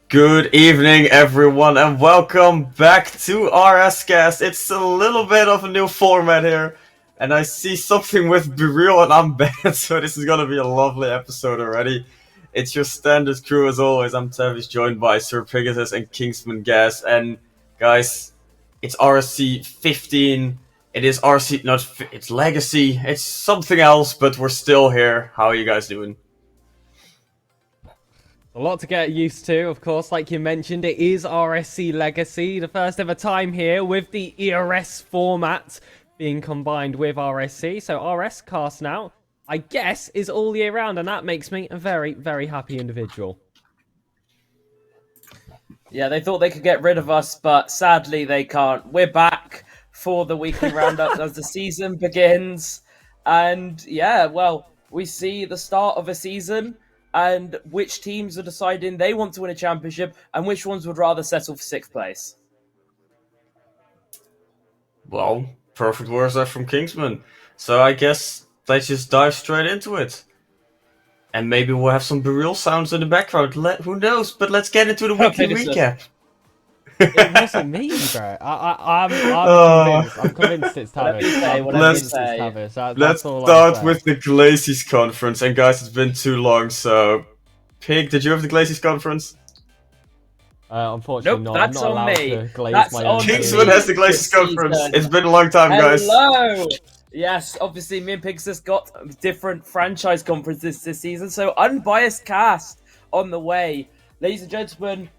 Good evening, everyone, and welcome back to RSCast. It's a little bit of a new format here, and I see something with Be Real and I'm bad, so this is gonna be a lovely episode already. It's your standard crew as always. I'm Tavis, joined by Sir Pegasus and Kingsman Gas, and guys, it's RSC 15. It is RSC, it's Legacy. It's something else, but we're still here. How are you guys doing? A lot to get used to, of course, like you mentioned, it is RSC Legacy, the first ever time here with the ERS format being combined with RSC. So RSCast now, I guess, is all year round, and that makes me a very, very happy individual. Yeah, they thought they could get rid of us, but sadly they can't. We're back for the weekly roundup as the season begins. And yeah, well, we see the start of a season and which teams are deciding they want to win a championship and which ones would rather settle for 6th place. Well, perfect words there from Kingsman. So I guess let's just dive straight into it. And maybe we'll have some Be Real sounds in the background. Who knows? But let's get into the weekly recap. It wasn't me, bro. I'm convinced. I'm convinced it's Tavis. Let's start with the Glaciers conference. And guys, it's been too long, so... Pig, did you have the Glaciers conference? Unfortunately nope, not. that's I'm not on allowed me. to glaze That's my on own. Kingsman has the Glaciers conference. It's been a long time, guys. Hello! Yes, obviously me and Pigs got different franchise conferences this season, so unbiased cast on the way. Ladies and gentlemen,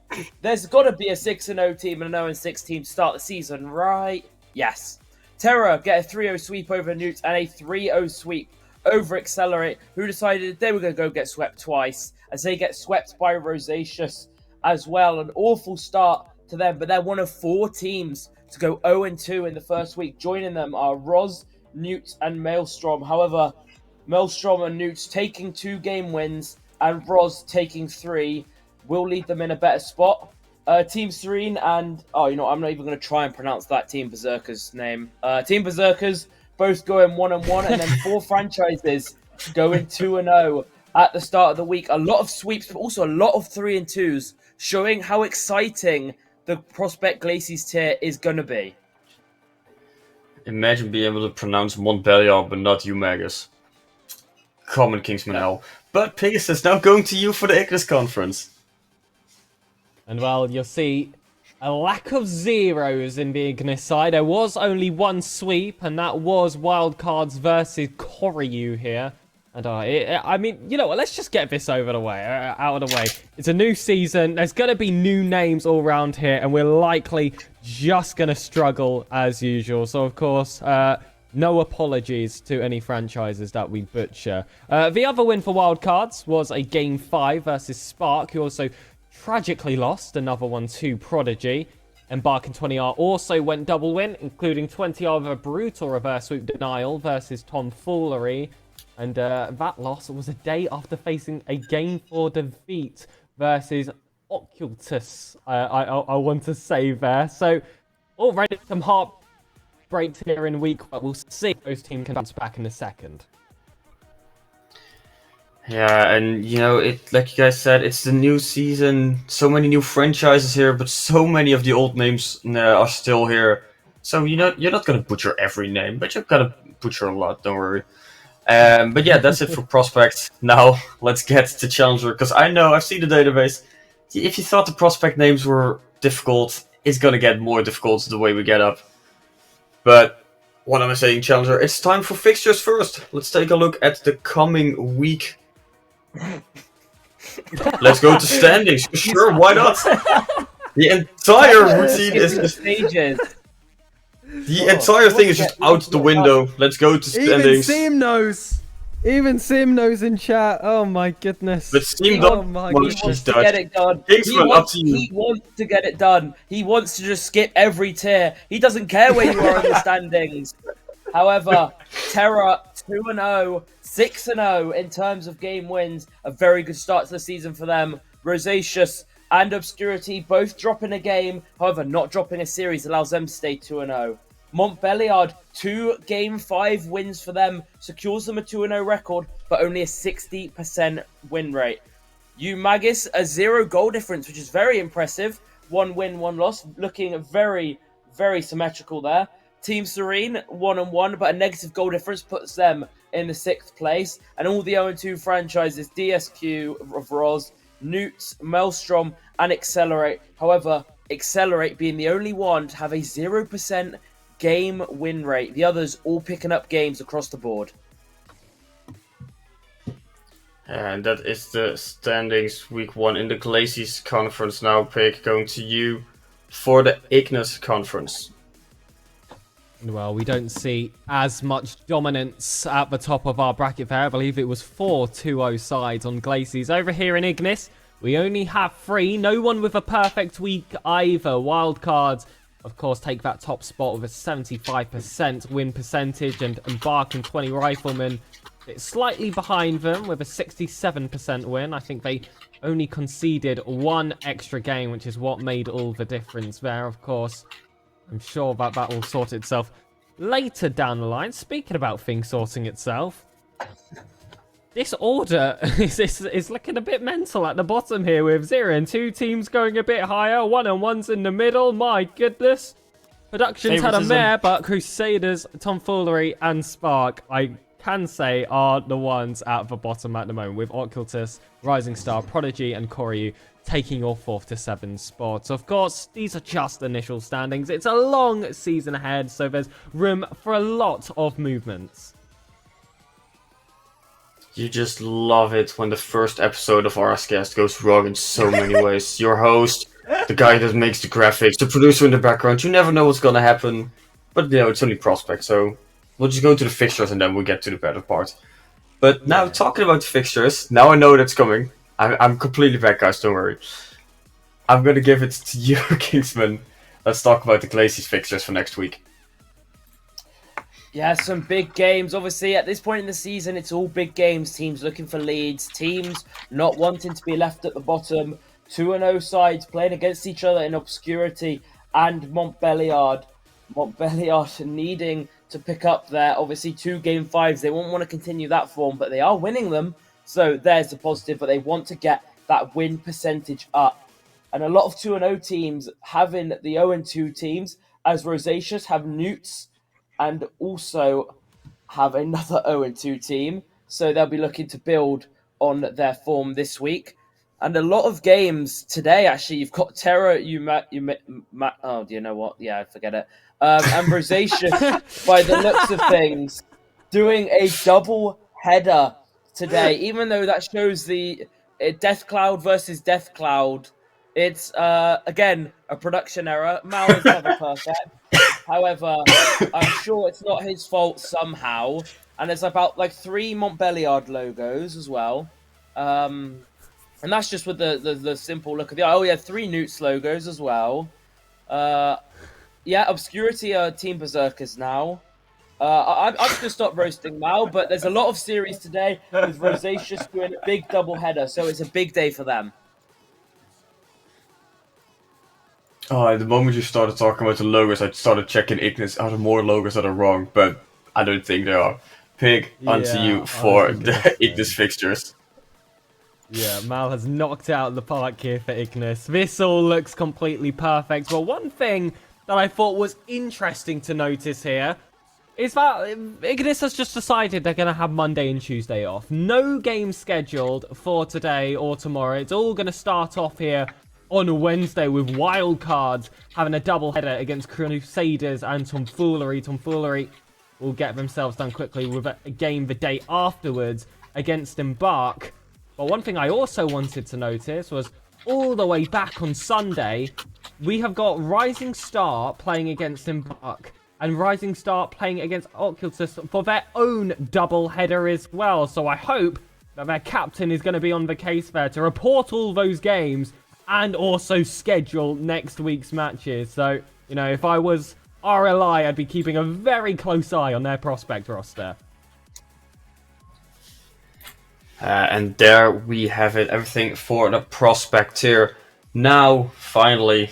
there's got to be a 6-0 team and a 0-6 team to start the season, right? Yes. Terra get a 3-0 sweep over Newt and a 3-0 sweep over Accelerate, who decided they were going to go get swept twice, as they get swept by Rosaceous as well. An awful start to them, but they're one of 4 teams to go 0-2 in the first week. Joining them are Roz, Newt, and Maelstrom. However, Maelstrom and Newt taking 2 game wins and Roz taking 3 will lead them in a better spot. Team Serene and... Oh, you know, I'm not even going to try and pronounce that Team Berserker's name. Team Berserkers both going 1-1, and then 4 franchises going 2-0 at the start of the week. A lot of sweeps, but also a lot of 3-2s, showing how exciting the Prospect Glaciers tier is going to be. Imagine being able to pronounce Montbellier, but not you, Magus. Common Kingsman L. But Pegasus, now going to you for the Ignis conference. And well, you'll see a lack of zeros in the Ignis side. There was only one sweep, and that was Wildcards versus Koryu here. And I mean, you know what? Let's just get this over the way, out of the way. It's a new season. There's gonna be new names all around here, and we're likely just gonna struggle as usual. So of course, no apologies to any franchises that we butcher. The other win for Wildcards was a Game 5 versus Spark, who also tragically lost another one to Prodigy. Embark and 20R also went double win, including 20R with a brutal reverse sweep denial versus Tomfoolery. And that loss was a day after facing a Game 4 defeat versus Occultus, I want to say there. So already some heartbreaks here in week, but we'll see if those teams can bounce back in a second. Yeah, and you know, like you guys said, it's the new season. So many new franchises here, but so many of the old names are still here. So you're not gonna butcher every name, but you're gonna butcher a lot. Don't worry. But yeah, that's it for prospects. Now let's get to challenger, because I know I've seen the database. If you thought the prospect names were difficult, it's gonna get more difficult the way we get up. But what am I saying, challenger? It's time for fixtures first. Let's take a look at the coming week. Let's go to standings. Sure, why not? The entire routine is stages. the entire thing is just out the window. Let's go to standings. Even Sim knows in chat. Oh my goodness. But Sim Oh my wants goodness. to Get it done. Kingsman, up to you. He wants to get it done. He wants to just skip every tier. He doesn't care where you are in the standings. However, Terra 2-0, 6-0 in terms of game wins. A very good start to the season for them. Rosaceous and Obscurity both dropping a game. However, not dropping a series allows them to stay 2-0. Montbéliard, 2 Game 5 wins for them, secures them a 2-0 record, but only a 60% win rate. Magis, a 0 goal difference, which is very impressive. 1 win, 1 loss, looking very, very symmetrical there. Team Serene, 1-1, but a negative goal difference puts them in the 6th place. And all the 0-2 franchises, DSQ of Roz, Newts, Maelstrom, and Accelerate. However, Accelerate being the only one to have a 0% game win rate. The others all picking up games across the board. And that is the standings week 1 in the Glaciers conference. Now, Pig, going to you for the Ignis conference. Well, we don't see as much dominance at the top of our bracket there. I believe it was 4 2-0 sides on Glaciers. Over here in Ignis, we only have 3. No one with a perfect week either. Wildcards, of course, take that top spot with a 75% win percentage, and Embark and 20 Riflemen it's slightly behind them with a 67% win. I think they only conceded 1 extra game, which is what made all the difference there, of course. I'm sure that will sort itself later down the line. Speaking about things sorting itself, this order is looking a bit mental at the bottom here with 0 and 2 teams going a bit higher. 1 and 1's in the middle. My goodness. Productions had a mare, but Crusaders, Tomfoolery, and Spark, I can say, are the ones at the bottom at the moment, with Occultus, Rising Star, Prodigy, and Koryu taking your 4th to 7th spots. Of course, these are just initial standings. It's a long season ahead, so there's room for a lot of movements. You just love it when the first episode of RSCast goes wrong in so many ways. Your host, the guy that makes the graphics, the producer in the background, you never know what's gonna happen. But, it's only prospect, so we'll just go to the fixtures and then we'll get to the better part. But now, talking about the fixtures, now I know that's coming. I'm completely back, guys, don't worry. I'm gonna give it to you, Kingsman. Let's talk about the Glaciers fixtures for next week. Yeah, some big games. Obviously, at this point in the season, it's all big games. Teams looking for leads. Teams not wanting to be left at the bottom. 2-0 sides playing against each other in Obscurity and Montbéliard. Montbéliard needing to pick up their, obviously, 2 Game 5s. They won't want to continue that form, but they are winning them. So there's the positive, but they want to get that win percentage up. And a lot of 2-0 teams having the 0-2 teams, as Rosaceous have Newts and also have another 0-2 team. So they'll be looking to build on their form this week. And a lot of games today, actually, you've got Terra, oh, do you know what? Yeah, forget it. And Rosaceous, by the looks of things, doing a double header today, even though that shows the Death Cloud versus Death Cloud. It's again a production error. Mal is never perfect. However, I'm sure it's not his fault somehow. And there's about like 3 Montbelliard logos as well. And that's just with the simple look of the eye. Oh yeah, 3 Newts logos as well. Yeah, Obscurity are Team Berserkers now. I'm just gonna stop roasting Mal, but there's a lot of series today with Rosaceous doing a big double header, so it's a big day for them. Oh, at the moment you started talking about the logos, I started checking Ignis. Are there more logos that are wrong? But I don't think there are. Pig, onto Yeah, you I for was the thinking the Ignis same. fixtures. Yeah, Mal has knocked out the park here for Ignis. This all looks completely perfect. Well, one thing that I thought was interesting to notice here is that Ignis has just decided they're going to have Monday and Tuesday off. No game scheduled for today or tomorrow. It's all going to start off here on Wednesday with Wildcards having a double header against Crusaders and Tomfoolery. Tomfoolery will get themselves done quickly with a game the day afterwards against Embark. But one thing I also wanted to notice was all the way back on Sunday, we have got Rising Star playing against Embark and Rising Star playing against Oculus for their own double header as well. So I hope that their captain is going to be on the case there to report all those games and also schedule next week's matches. So, you know, if I was RLI, I'd be keeping a very close eye on their prospect roster. And there we have it, everything for the prospect tier. Now, finally,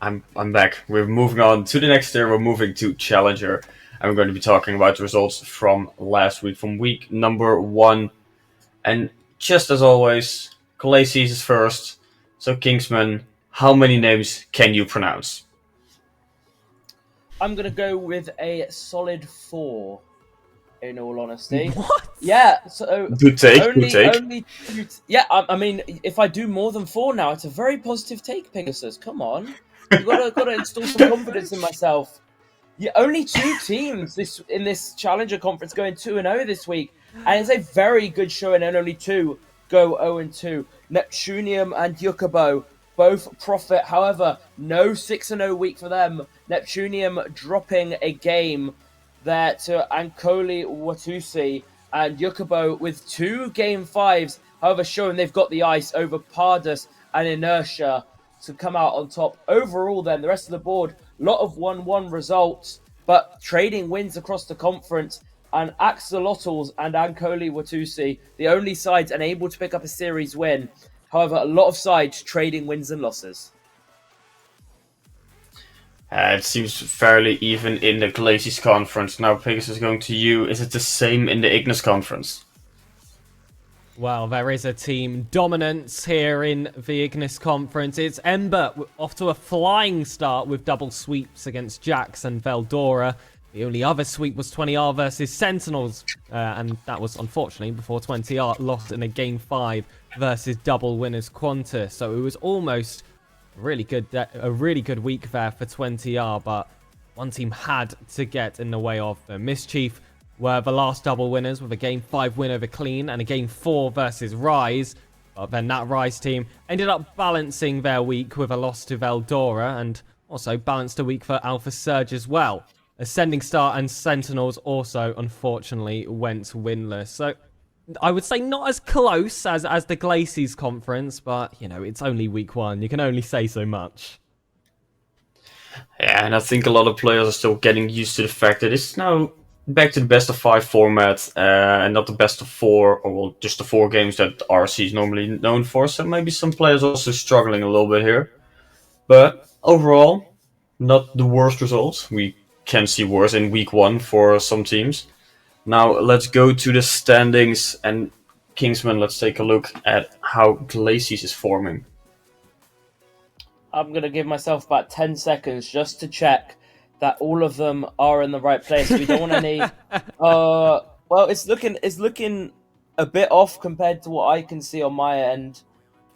I'm back. We're moving on to the next tier. We're moving to Challenger. And we're going to be talking about the results from last week, from week number 1. And just as always, Khaleesi's is first. So, Kingsman, how many names can you pronounce? I'm gonna go with a solid 4. In all honesty, What? yeah. So Good take, good take. only yeah. I mean, if I do more than 4 now, it's a very positive take, Pegasus. Come on, you gotta install some confidence in myself. Yeah, only 2 teams in this Challenger conference going 2-0 this week, and it's a very good showing. And only 2 go 0-2. Neptunium and Yukubo both profit. However, no 6-0 week for them. Neptunium dropping a game there to Ankoli Watusi, and Yukubo with 2 game 5s, however showing they've got the ice over Pardus and Inertia to come out on top. Overall then, the rest of the board, a lot of 1-1 results, but trading wins across the conference, and Axolotls and Ankoli Watusi, the only sides unable to pick up a series win. However, a lot of sides trading wins and losses. It seems fairly even in the Khaleesi's conference. Now, Pegasus, going to you. Is it the same in the Ignis conference? Well, there is a team dominance here in the Ignis conference. It's Ember off to a flying start with double sweeps against Jax and Veldora. The only other sweep was 20R versus Sentinels, and that was unfortunately before 20R lost in a game 5 versus double winners Qantas. So it was almost a really good week there for 20R, but one team had to get in the way of them. Mischief were the last double winners with a game 5 win over Clean and a game 4 versus Rise. But then that Rise team ended up balancing their week with a loss to Veldora, and also balanced a week for Alpha Surge as well. Ascending Star and Sentinels also, unfortunately, went winless. So I would say not as close as the Glacies conference, but, you know, it's only week 1. You can only say so much. Yeah, and I think a lot of players are still getting used to the fact that it's now back to the best of 5 format, and not the best of 4, or well, just the 4 games that RSC is normally known for. So maybe some players are also struggling a little bit here. But overall, not the worst results. We can see worse in week 1 for some teams. Now let's go to the standings, and Kingsman, let's take a look at how Glacies is forming. I'm going to give myself about 10 seconds just to check that all of them are in the right place. We don't want any... well, it's looking a bit off compared to what I can see on my end.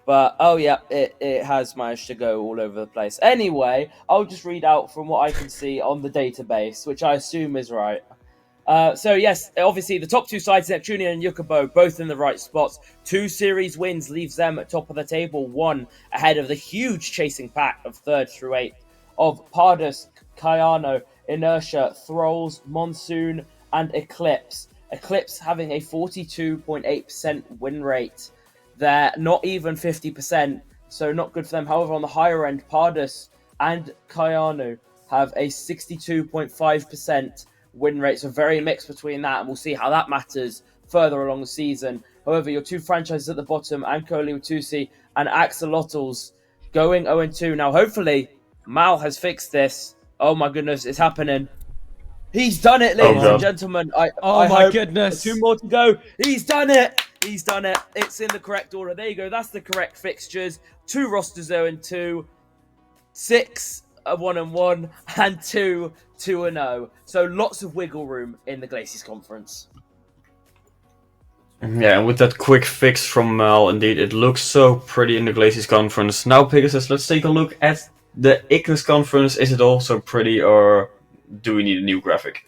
But, oh yeah, it has managed to go all over the place. Anyway, I'll just read out from what I can see on the database, which I assume is right. So yes, obviously the top two sides, Neptunian and Yukobo, both in the right spots. 2 series wins leaves them at top of the table, 1 ahead of the huge chasing pack of 3rd through 8th of Pardus, Kayano, Inertia, Thralls, Monsoon, and Eclipse. Eclipse having a 42.8% win rate. They're not even 50%, so not good for them. However, on the higher end, Pardus and Kayano have a 62.5% win rate, so very mixed between that, and we'll see how that matters further along the season. However, your 2 franchises at the bottom, Ankoli Watusi and Axolotls, going 0-2. Now, hopefully, Mal has fixed this. Oh my goodness, it's happening. He's done it, ladies and gentlemen. I my hope. goodness. 2 more to go. He's done it. He's done it. It's in the correct order. There you go. That's the correct fixtures. 2 rosters 0-2. 6 1-1 and 2 2-0. So lots of wiggle room in the Glaciers Conference. Yeah, and with that quick fix from Mal, indeed, it looks so pretty in the Glaciers Conference. Now, Pegasus, let's take a look at the Ignis Conference. Is it also pretty, or do we need a new graphic?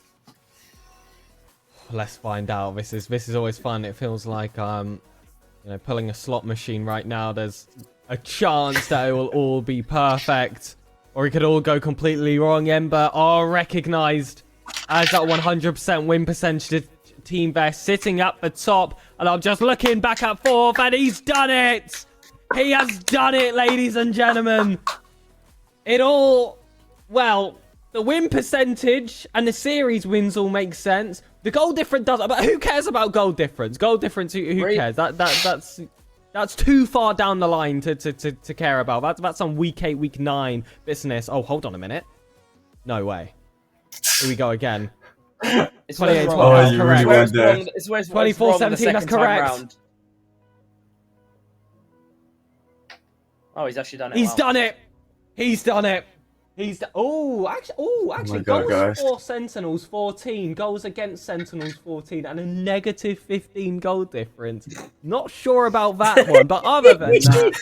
Let's find out. This is always fun. It feels like pulling a slot machine right now. There's a chance that it will all be perfect, or it could all go completely wrong. Ember are recognized as that 100% win percentage team there, sitting at the top, and I'm just looking back at 4th, and he's done it. He has done it, ladies and gentlemen. It all, well, the win percentage and the series wins all make sense. The goal difference doesn't, but who cares about goal difference? Goal difference, who cares? That's too far down the line to care about. That's some week 8, week 9 business. Oh, hold on a minute. No way. Here we go again. It's 28, wrong. Oh, you really went there. It's where it's 24-17, that's correct. round. Oh, he's actually done it. He's well. done it. He's done it. Actually, my God, goals guys. for Sentinels 14, goals against Sentinels 14, and a negative 15 goal difference. Not sure about that one, but other than that,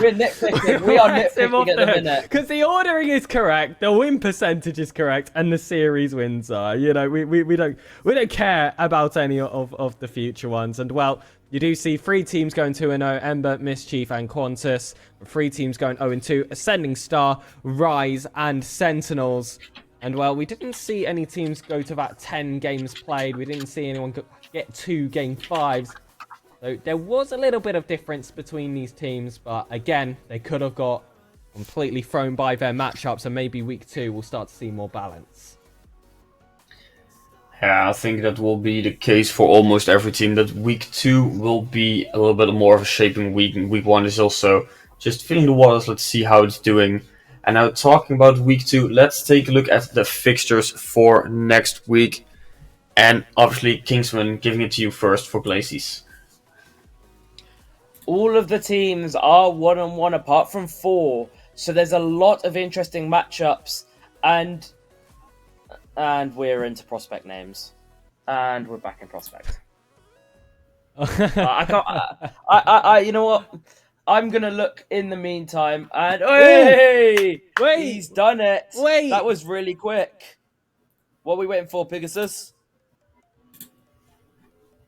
We're nitpicking. We are nitpicking at the minute. Because the ordering is correct, the win percentage is correct, and the series wins are. We don't care about any of the future ones. And well, you do see 3 teams going 2-0, Ember, Mischief, and Qantas. 3 teams going 0-2, Ascending Star, Rise, and Sentinels. And well, we didn't see any teams go to that 10 games played. We didn't see anyone get 2 game 5s. So there was a little bit of difference between these teams, but again, they could have got completely thrown by their matchups, and maybe week 2 we'll start to see more balance. Yeah, I think that will be the case for almost every team. That week 2 will be a little bit more of a shaping week, and week 1 is also just feeling the waters. Let's see how it's doing. And now, talking about week 2, let's take a look at the fixtures for next week. And obviously, Kingsman, giving it to you first for Glaciers. All of the teams are 1-1 apart from 4, so there's a lot of interesting matchups, and we're into prospect names, and we're back in prospect. I can't. You know what? I'm gonna look in the meantime, and wait, he's done it. Wait, that was really quick. What are we waiting for, Pegasus?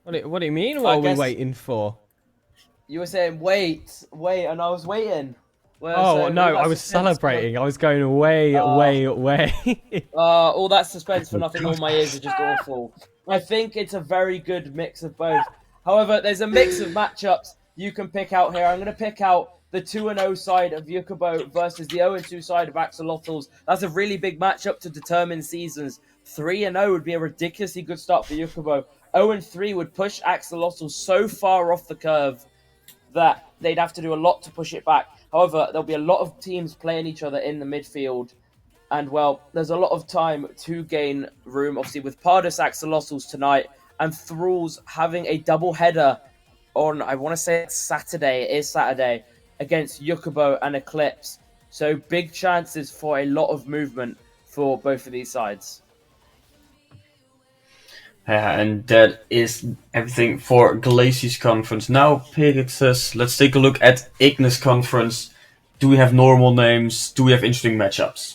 What do you mean? What are we waiting for? You were saying wait, and I was waiting. Oh, no, I was celebrating. I was going way. All that suspense for nothing. All my ears are just awful. I think it's a very good mix of both. However, there's a mix of matchups you can pick out here. I'm going to pick out the 2-0 side of Yukobo versus the 0-2 side of Axolotls. That's a really big matchup to determine seasons. 3-0 would be a ridiculously good start for Yukobo. 0-3 would push Axolotls so far off the curve that they'd have to do a lot to push it back. However, there'll be a lot of teams playing each other in the midfield. And, well, there's a lot of time to gain room, obviously, with Pardus Axolotls tonight and Thralls having a double header on, I want to say it's Saturday. It is Saturday against Yukobo and Eclipse. So big chances for a lot of movement for both of these sides. And that is everything for Glaciers Conference. Now, Pegasus, let's take a look at Ignis Conference. Do we have normal names? Do we have interesting matchups?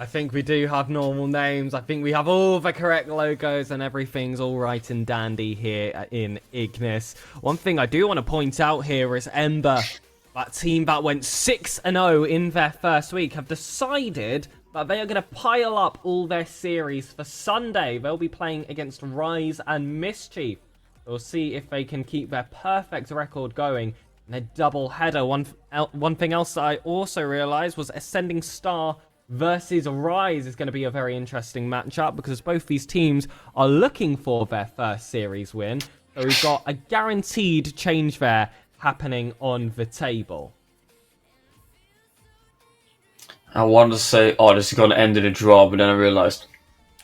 I think we do have normal names. I think we have all the correct logos and everything's all right and dandy here in Ignis. One thing I do want to point out here is Ember, that team that went 6-0 in their first week, have decided that they are going to pile up all their series for Sunday. They'll be playing against Rise and Mischief. We'll see if they can keep their perfect record going in a double header. One thing else that I also realized was Ascending Star versus Rise is going to be a very interesting matchup because both these teams are looking for their first series win. So we've got a guaranteed change there happening on the table. I wanted to say, oh, this is going to end in a draw, but then I realized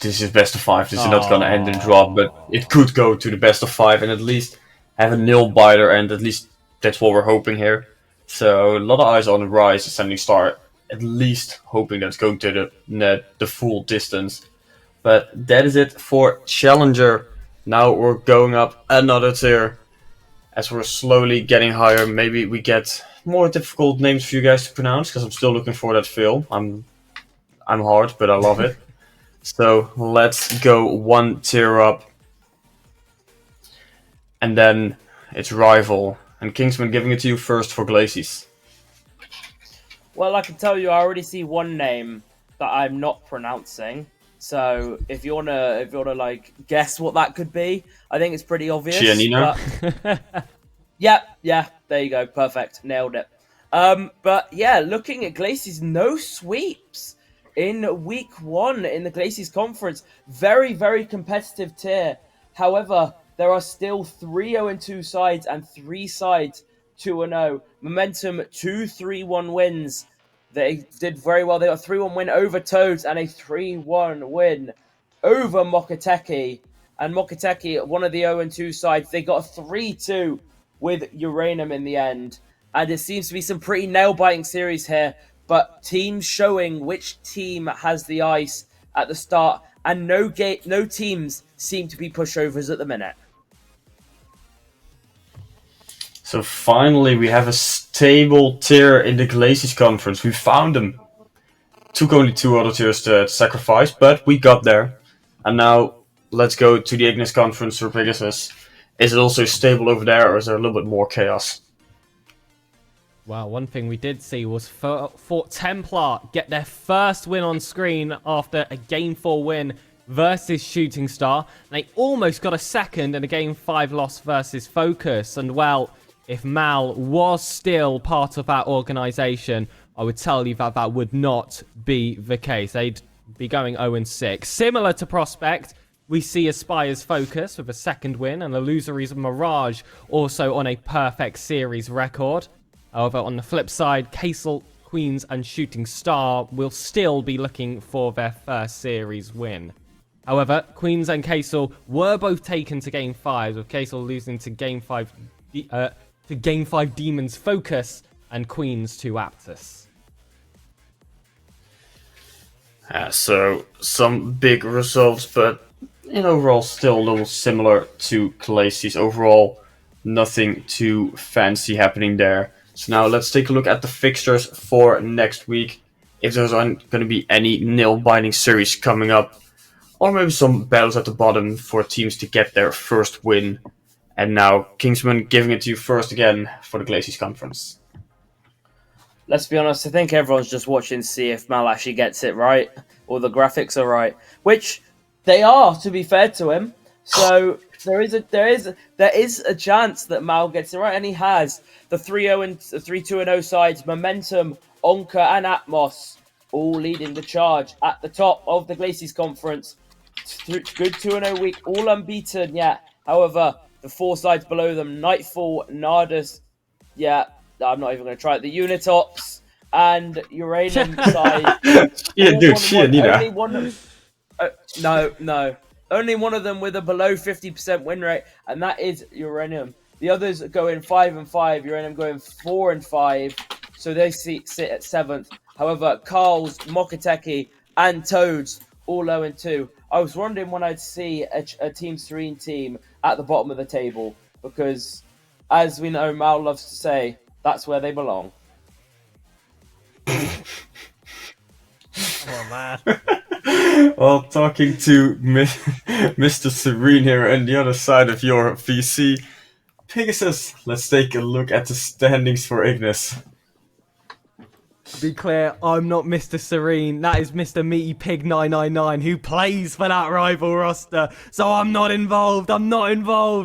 this is best of 5. This is not going to end in a draw, but it could go to the best of 5 and at least have a nil biter, and at least that's what we're hoping here. So a lot of eyes on the Rise, Ascending Star, at least hoping that's going to the full distance. But that is it for Challenger. Now we're going up another tier. As we're slowly getting higher, maybe we get more difficult names for you guys to pronounce, because I'm still looking for that feel. I'm hard, but I love it. So let's go one tier up. And then it's Rival. And Kingsman, giving it to you first for Glacies. Well, I can tell you, I already see one name that I'm not pronouncing. So if you wanna like guess what that could be, I think it's pretty obvious. Giannino? But... yeah, there you go, perfect, nailed it. But yeah, looking at Glacies, no sweeps in week 1 in the Glacies conference. Very, very competitive tier. However, there are still 3-0-2 sides and 3 sides 2-0. Momentum 2-3-1 wins. They did very well. They got a 3-1 win over Toads and a 3-1 win over Mokoteki. And Mokoteki, one of the 0-2 sides, they got a 3-2 with Uranium in the end. And it seems to be some pretty nail-biting series here, but teams showing which team has the ice at the start, and no teams seem to be pushovers at the minute. So finally we have a stable tier in the Glacies conference. We found them. Took only 2 other tiers to sacrifice, but we got there. And now let's go to the Ignis conference for Pegasus. Is it also stable over there, or is there a little bit more chaos? Well, one thing we did see was Fort Templar get their first win on screen after a Game 4 win versus Shooting Star. They almost got a second in a Game 5 loss versus Focus. And well, if Mal was still part of that organization, I would tell you that that would not be the case. They'd be going 0-6. Similar to Prospect, we see Aspire's Focus with a second win, and Illusory's Mirage also on a perfect series record. However, on the flip side, Castle, Queens, and Shooting Star will still be looking for their first series win. However, Queens and Castle were both taken to Game 5, with Castle losing to Game 5 Demons Focus and Queens to Aptus. So some big results, but in overall still a little similar to Glacies. Overall, nothing too fancy happening there. So now let's take a look at the fixtures for next week. If there's aren't going to be any nail-biting series coming up, or maybe some battles at the bottom for teams to get their first win. And now, Kingsman, giving it to you first again for the Glacies conference. Let's be honest, I think everyone's just watching to see if Mal actually gets it right, or the graphics are right, which they are, to be fair to him. So there is a chance that Mal gets it right, and he has. The 3-0 and 3-2-0 sides, Momentum, Onka, and Atmos, all leading the charge at the top of the Glacies conference. Good 2-0 week, all unbeaten, yeah. However, the 4 sides below them, Nightfall, Nardus, yeah, I'm not even going to try it, the Unitops, and Uranium side. Only one of them with a below 50% win rate, and that is Uranium. The others are going 5-5, Uranium going 4-5, so they sit at 7th. However, Carl's, Mokoteki, and Toads all 0-2. I was wondering when I'd see a Team Serene team at the bottom of the table, because, as we know, Mal loves to say, that's where they belong. Oh, man. Well, talking to Mr. Serene here on the other side of your VC. Pegasus, let's take a look at the standings for Ignis. To be clear, I'm not Mr. Serene. That is Mr. Meaty Pig 999 who plays for that rival roster. So I'm not involved. But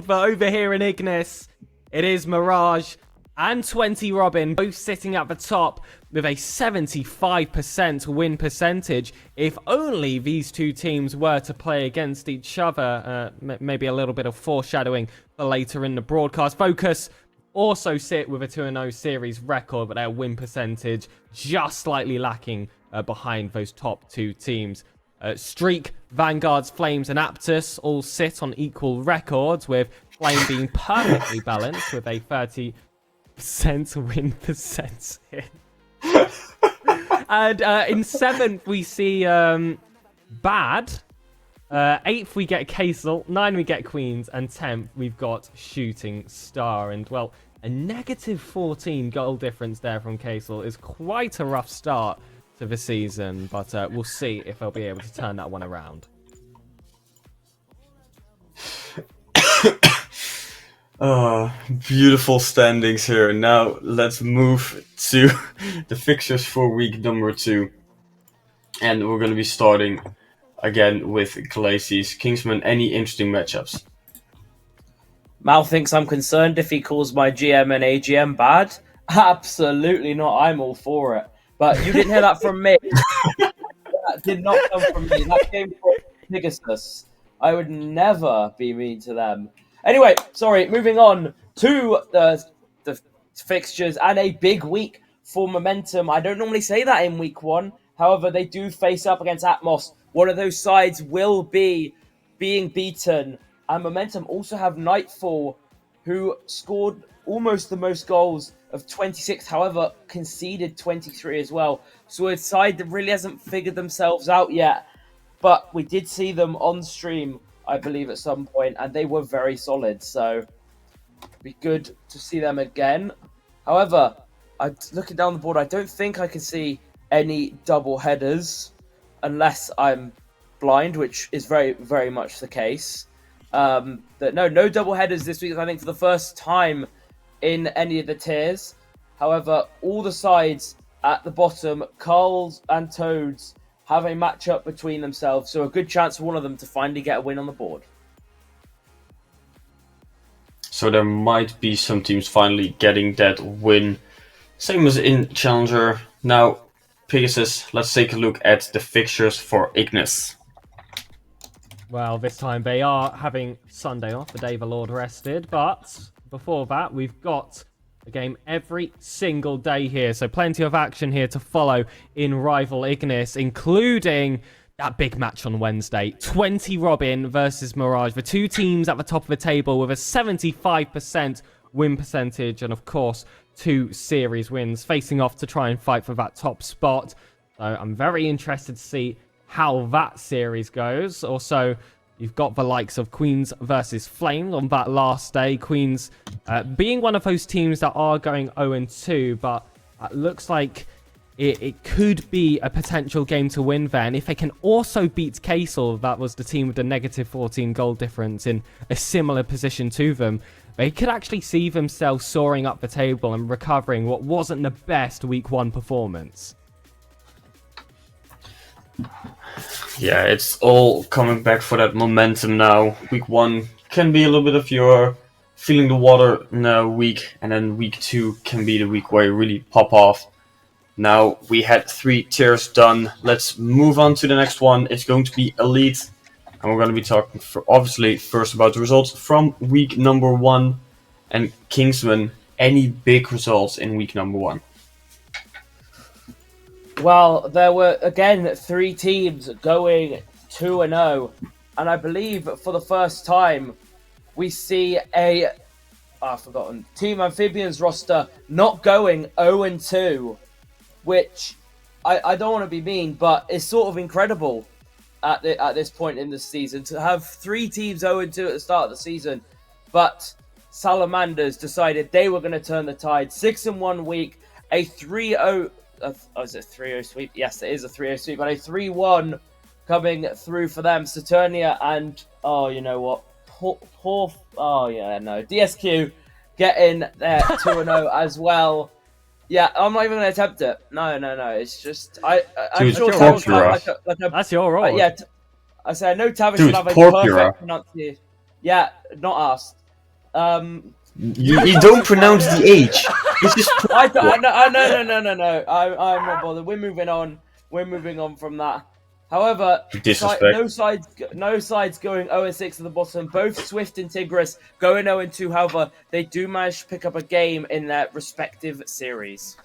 over here in Ignis, it is Mirage and 20 Robin both sitting at the top with a 75% win percentage. If only these two teams were to play against each other. Maybe a little bit of foreshadowing for later in the broadcast. Focus also sit with a 2-0 series record, but their win percentage just slightly lacking behind those top two teams. Streak, Vanguards, Flames, and Aptus all sit on equal records, with Flame being perfectly balanced with a 30% win percentage. And in 7th, we see Bad. 8th, we get Casel. 9th, we get Queens. And 10th, we've got Shooting Star. And, well, a negative 14 goal difference there from Casel is quite a rough start to the season. But we'll see if they'll be able to turn that one around. Beautiful standings here. Now let's move to the fixtures for week number 2. And we're going to be starting again with Glacies. Kingsman, any interesting matchups? Mal thinks I'm concerned if he calls my GM and AGM bad. Absolutely not. I'm all for it. But you didn't hear that from me. That did not come from me. That came from Pegasus. I would never be mean to them. Anyway, sorry, moving on to the fixtures and a big week for Momentum. I don't normally say that in week 1. However, they do face up against Atmos. One of those sides will be being beaten. And Momentum also have Nightfall, who scored almost the most goals of 26, however, conceded 23 as well. So a side that really hasn't figured themselves out yet. But we did see them on stream, I believe, at some point, and they were very solid. So it'd be good to see them again. However, I'm looking down the board. I don't think I can see any double headers unless I'm blind, which is very, very much the case. No double headers this week, I think, for the first time in any of the tiers. However, all the sides at the bottom, Carls and Toads, have a matchup between themselves, so a good chance for one of them to finally get a win on the board. So there might be some teams finally getting that win. Same as in Challenger. Now, Pegasus, let's take a look at the fixtures for Ignis. Well, this time they are having Sunday off, the day the Lord rested. But before that, we've got a game every single day here. So plenty of action here to follow in Rival Ignis, including that big match on Wednesday. 20 Robin versus Mirage. The two teams at the top of the table with a 75% win percentage and, of course, 2 series wins, facing off to try and fight for that top spot. So I'm very interested to see how that series goes. Also, you've got the likes of Queens versus Flames on that last day. Queens being one of those teams that are going 0-2, but it looks like it could be a potential game to win there. And if they can also beat Casel, that was the team with the negative 14 goal difference in a similar position to them, they could actually see themselves soaring up the table and recovering what wasn't the best week 1 performance. Yeah, it's all coming back for that momentum now. Week 1 can be a little bit of your feeling the water now week, and then week 2 can be the week where you really pop off. Now we had 3 tiers done. Let's move on to the next one. It's going to be Elite, and we're going to be talking obviously first about the results from week number 1. And Kingsman, any big results in week number 1? Well, there were, again, 3 teams going 2-0. And I believe for the first time, we see I've forgotten, Team Amphibians roster not going 0-2. Which, I don't want to be mean, but it's sort of incredible at this point in the season to have 3 teams 0-2 at the start of the season. But Salamanders decided they were going to turn the tide. 6-1 week, a 3-0 is it a 3-0 sweep? Yes, it is a 3-0 sweep, but a 3-1 coming through for them. Saturnia and you know what? DSQ getting their 2-0 as well. Yeah, I'm not even going to attempt it. No. It's just I'm Dude, sure Tavish Tavish will have like a That's your role. I say I know Tavish Dude, will have a Porpura. perfect pronunciation. Yeah, not asked. You don't pronounce the H. It's just No. I'm not bothered. We're moving on. We're moving on from that. However, disrespect. no sides going 0-6 at the bottom. Both Swift and Tigris going 0-2. However, they do manage to pick up a game in their respective series.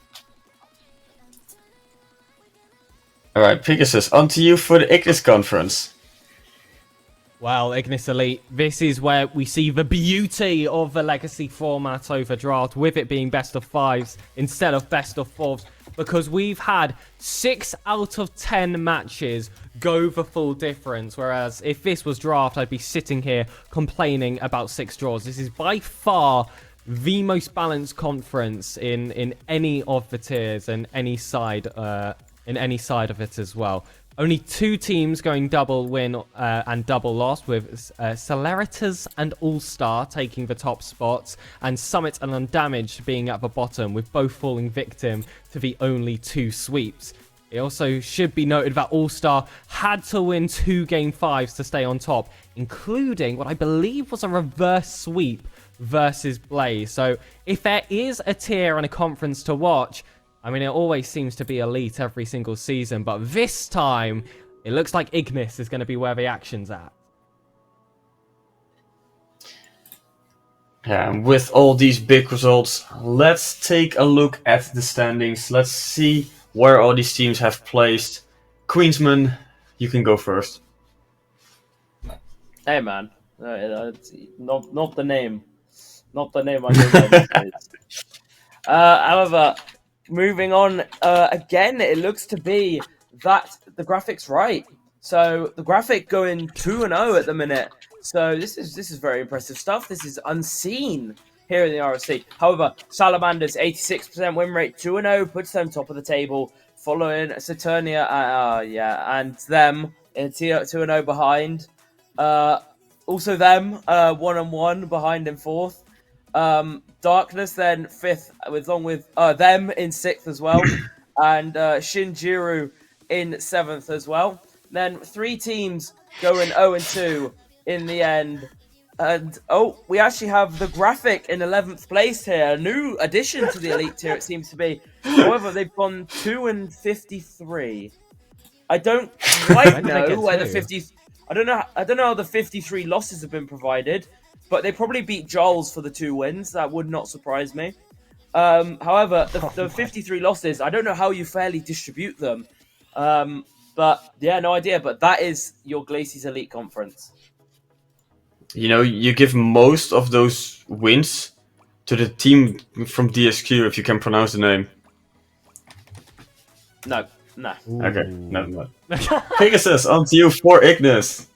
All right, Pegasus, on to you for the Ignis conference. Well, Ignis Elite, this is where we see the beauty of the Legacy format over Draft, with it being best of 5s instead of best of 4s, because we've had 6 out of 10 matches go the full difference, whereas if this was Draft, I'd be sitting here complaining about 6 draws. This is by far the most balanced conference in any of the tiers and any side of it as well. Only 2 teams going double win and double loss, with Celeritas and All-Star taking the top spots, and Summit and Undamaged being at the bottom, with both falling victim to the only 2 sweeps. It also should be noted that All-Star had to win 2 Game 5s to stay on top, including what I believe was a reverse sweep versus Blaze. So if there is a tier and a conference to watch, I mean, it always seems to be elite every single season, but this time, it looks like Ignis is going to be where the action's at. Yeah, and with all these big results, let's take a look at the standings. Let's see where all these teams have placed. Queensman, you can go first. Hey man, not the name, not the name I know. However, moving on, again, it looks to be that the graphic's right. So the graphic going 2-0 at the minute. So this is very impressive stuff. This is unseen here in the RSC. However, Salamander's 86% win rate, 2-0, puts them top of the table, following Saturnia, and them 2-0 behind. Also them 1-1 behind in 4th. Darkness then 5th, along with them in 6th as well, and Shinjiru in 7th as well. Then 3 teams going 0-2 in the end. And we actually have the graphic in 11th place here, a new addition to the elite tier, it seems to be. However, they've gone 2-53. I don't quite know where the 50. I don't know how the 53 losses have been provided, but they probably beat Joel's for the 2 wins. That would not surprise me. However, the 53 losses, I don't know how you fairly distribute them. But yeah, no idea. But that is your Glaciers Elite Conference. You know, you give most of those wins to the team from DSQ, if you can pronounce the name. No. Ooh. Okay, no. Pegasus, on to you for Ignis.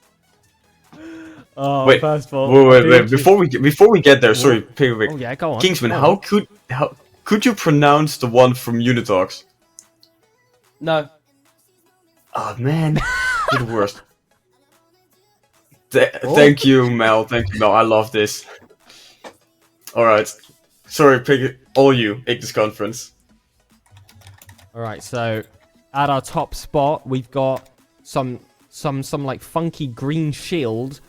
Oh, Wait, first of all, wait. Before we get there, sorry, wait. Oh yeah, go on. Kingsman, Go on. how could you pronounce the one from Unitox? No. Oh man, you're the worst. Thank you, Mel. Thank you, Mel. I love this. All right, sorry, all you Ignis conference. All right, so at our top spot, we've got some like funky green shield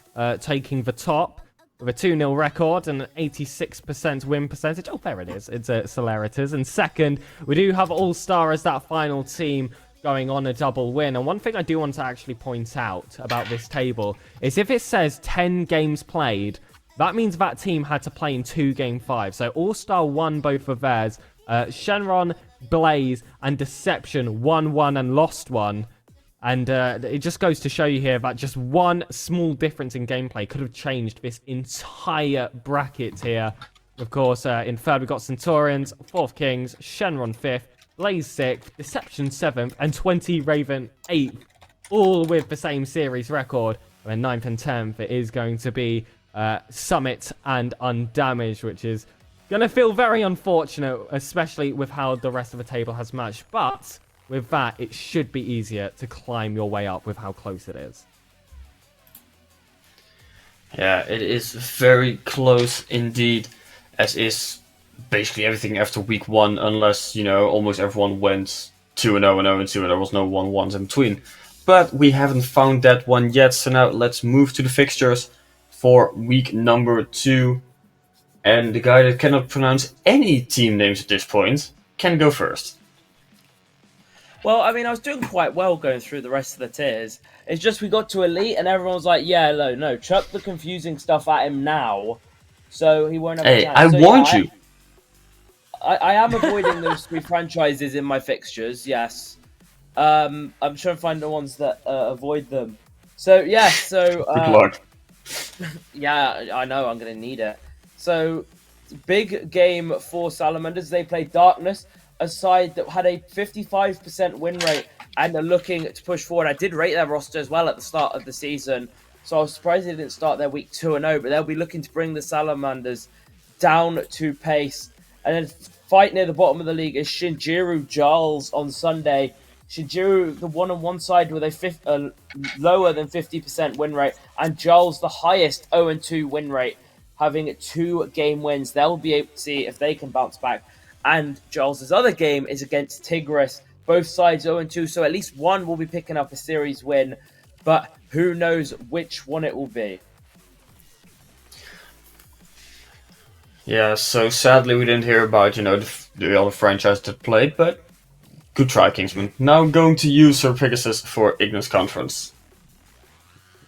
taking the top with a 2-0 record and an 86% win percentage. Oh, there it is. It's Celeritas. And second, we do have All-Star as that final team going on a double win. And one thing I do want to actually point out about this table is if it says 10 games played, that means that team had to play in 2 Game 5. So All-Star won both of theirs. Shenron, Blaze, and Deception won 1 and lost 1. And it just goes to show you here that just one small difference in gameplay could have changed this entire bracket here. Of course, in third, we've got Centaurians, 4th Kings, Shenron 5th, Blaze 6th, Deception 7th, and 20 Raven 8th, all with the same series record. And then 9th and 10th, it is going to be Summit and Undamaged, which is Gonna feel very unfortunate, especially with how the rest of the table has matched. But with that, it should be easier to climb your way up with how close it is. Yeah, it is very close indeed, as is basically everything after week 1, unless, almost everyone went 2-0 and 0-2, and there was no 1-1s in between. But we haven't found that one yet, so now let's move to the fixtures for week number 2. And the guy that cannot pronounce any team names at this point can go first. Well, I mean, I was doing quite well going through the rest of the tiers. It's just we got to Elite and everyone was like, yeah, no, chuck the confusing stuff at him now, so he won't have a chance. I So, warned you. I am avoiding those 3 franchises in my fixtures, yes. I'm trying to find the ones that avoid them. So, yeah, so... Good luck. Yeah, I know, I'm going to need it. So, big game for Salamanders. They played Darkness, a side that had a 55% win rate and are looking to push forward. I did rate their roster as well at the start of the season, so I was surprised they didn't start their week 2-0, but they'll be looking to bring the Salamanders down to pace. And then fight near the bottom of the league is Shinjiru Giles on Sunday. Shinjiru, the one on one side with a lower than 50% win rate, and Giles, the highest 0-2 win rate, having 2 game wins. They'll be able to see if they can bounce back. And Giles' other game is against Tigris. Both sides 0-2, so at least one will be picking up a series win, but who knows which one it will be. Yeah, so sadly we didn't hear about, the other franchise that played, but good try, Kingsman. Now going to you, Sir Pegasus, for Ignis Conference.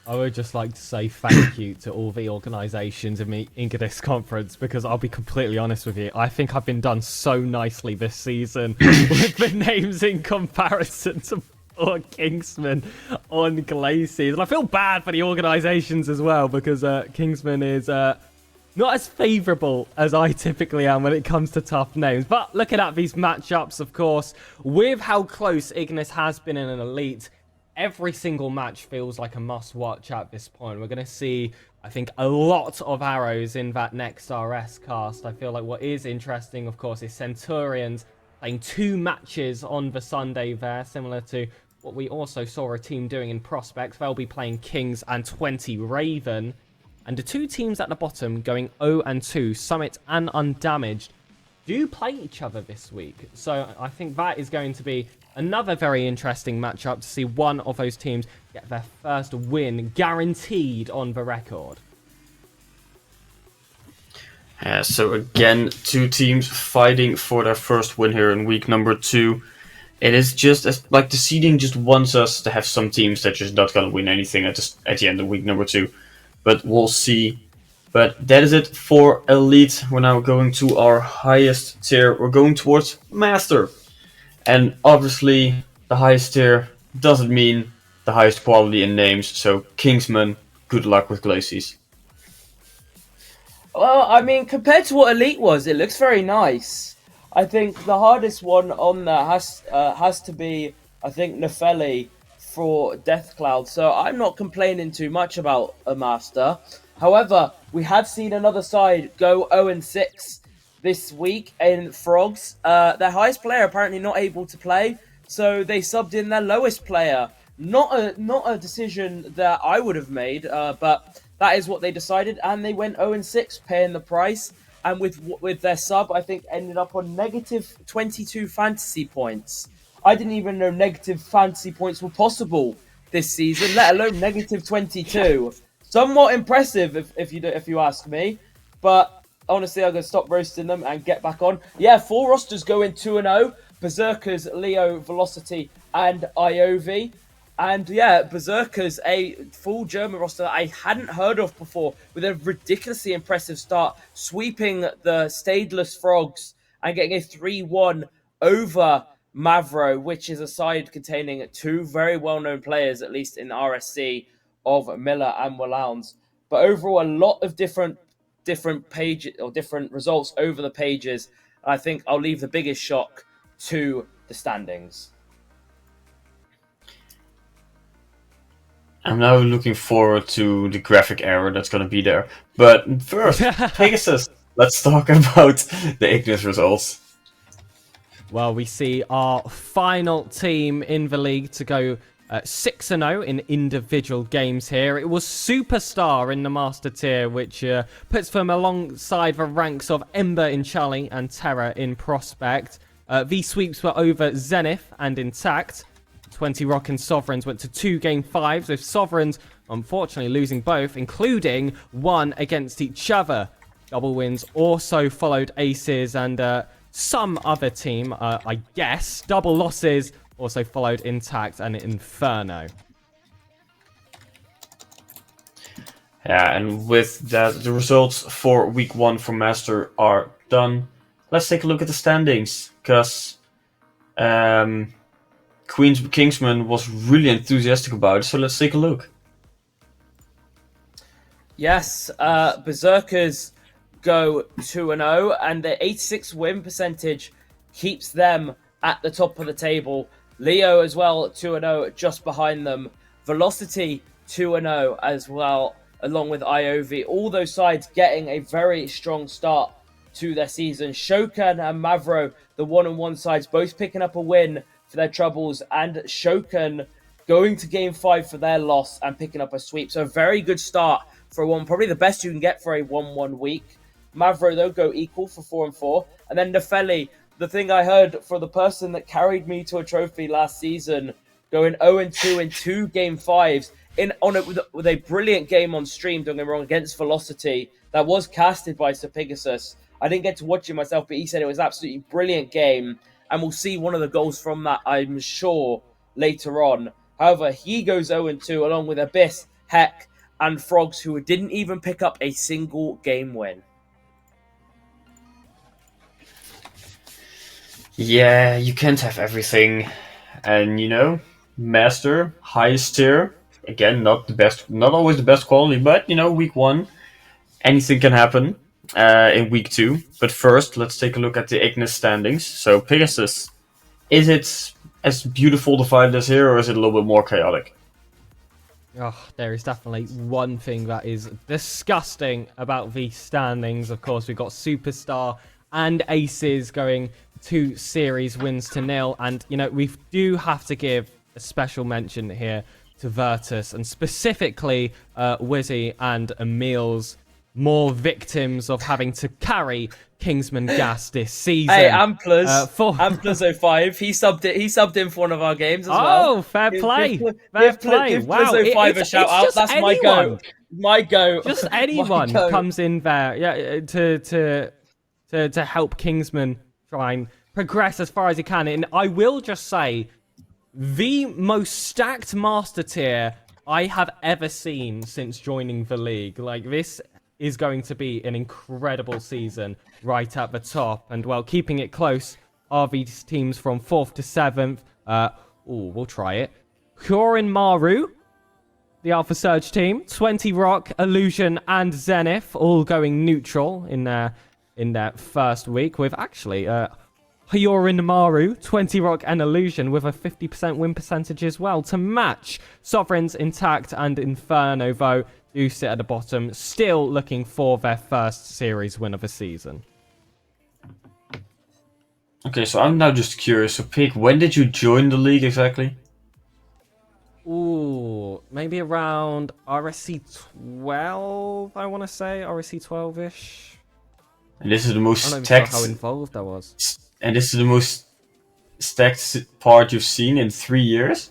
I would just like to say thank you to all the organisations in this conference, because I'll be completely honest with you, I think I've been done so nicely this season with the names in comparison to poor Kingsman on Glaciers. And I feel bad for the organisations as well, because Kingsman is not as favourable as I typically am when it comes to tough names. But looking at these matchups, of course, with how close Ignis has been in an Elite, every single match feels like a must-watch at this point. We're going to see, I think, a lot of arrows in that next RS cast. I feel like what is interesting, of course, is Centurions playing 2 matches on the Sunday there, similar to what we also saw a team doing in Prospects. They'll be playing Kings and 20 Raven. And the 2 teams at the bottom going 0-2, Summit and Undamaged, do play each other this week. So I think that is going to be another very interesting matchup to see one of those teams get their first win guaranteed on the record. Yeah, so again, 2 teams fighting for their first win here in week number 2. It is just like the seeding just wants us to have some teams that just not gonna win anything at the end of week number 2. But we'll see. But that is it for Elite. We're now going to our highest tier. We're going towards Master. And obviously, the highest tier doesn't mean the highest quality in names. So, Kingsman, good luck with Glacies. Well, I mean, compared to what Elite was, it looks very nice. I think the hardest one on there has to be, I think, Nefeli for Death Cloud. So I'm not complaining too much about a Master. However, we have seen another side go 0-6 this week in Frogs. Their highest player apparently not able to play, so they subbed in their lowest player. Not a decision that I would have made, but that is what they decided, and they went 0-6, paying the price. And with their sub, I think ended up on negative 22 fantasy points. I didn't even know negative fantasy points were possible this season, let alone negative 22. Somewhat impressive, if you ask me. But honestly, I'm going to stop roasting them and get back on. Yeah, 4 rosters going 2-0. Berserkers, Leo, Velocity, and Iov. And yeah, Berserkers, a full German roster that I hadn't heard of before, with a ridiculously impressive start, sweeping the Stadeless Frogs and getting a 3-1 over Mavro, which is a side containing 2 very well-known players, at least in RSC, of Miller and Wallowns. But overall, a lot of different pages or different results over the pages. I think I'll leave the biggest shock to the standings. I'm now looking forward to the graphic error that's going to be there. But first, Pegasus, let's talk about the Ignis results. Well, we see our final team in the league to go 6-0 in individual games here. It was Superstar in the Master Tier, which puts them alongside the ranks of Ember in Charlie and Terra in Prospect. These sweeps were over Zenith and Intact. 20 Rock and Sovereigns went to 2 Game 5s, with Sovereigns unfortunately losing both, including one against each other. Double wins also followed Aces and some other team, I guess. Double losses also followed Intact and Inferno. Yeah, and with that, the results for week 1 for Master are done. Let's take a look at the standings, because Kingsman was really enthusiastic about it, so let's take a look. Yes, Berserkers go 2-0, and their 86 win percentage keeps them at the top of the table. Leo as well, 2-0, just behind them. Velocity, 2-0 as well, along with IOV. All those sides getting a very strong start to their season. Shokan and Mavro, the 1-1 sides, both picking up a win for their troubles, and Shokan going to Game 5 for their loss and picking up a sweep. So a very good start for a 1, probably the best you can get for a 1-1 week. Mavro, though, go equal for 4-4. And then Nefeli, the thing I heard for the person that carried me to a trophy last season, going 0-2 in 2 Game 5s, with a brilliant game on stream, don't get me wrong, against Velocity, that was casted by Sir Pegasus. I didn't get to watch it myself, but he said it was an absolutely brilliant game, and we'll see one of the goals from that, I'm sure, later on. However, he goes 0-2, along with Abyss, Heck, and Frogs, who didn't even pick up a single game win. Yeah, you can't have everything. And, Master, highest tier. Again, not always the best quality, but, week 1, anything can happen in week 2. But first, let's take a look at the Ignis standings. So, Pegasus, is it as beautiful divided as here, or is it a little bit more chaotic? Oh, there is definitely one thing that is disgusting about these standings. Of course, we've got Superstar and Aces going 2 series wins to 0. And, we do have to give a special mention here to Virtus, and specifically Wizzy and Emil's more victims of having to carry Kingsman Gas this season. Hey, Amplers 05, he subbed in for one of our games as well. Oh, fair play. Give Wow. Plers 05 a shout out. That's anyone. my go. Just anyone comes in there, to help Kingsman try and progress as far as he can. And I will just say, the most stacked Master Tier I have ever seen since joining the league. Like, this is going to be an incredible season right at the top. And, well, keeping it close are these teams from 4th to 7th. We'll try it. Hurin Maru, the Alpha Surge team. 20 Rock, Illusion, and Zenith all going neutral in their first week, with actually Hyorin Maru, 20 Rock, and Illusion with a 50% win percentage as well to match. Sovereigns, Intact, and Inferno, though, do sit at the bottom, still looking for their first series win of the season. Okay, so I'm now just curious. So, Pig, when did you join the league exactly? Ooh, maybe around RSC 12, I want to say. RSC 12-ish. And this is the most I don't stacked. even know how involved I was. And this is the most stacked part you've seen in 3 years?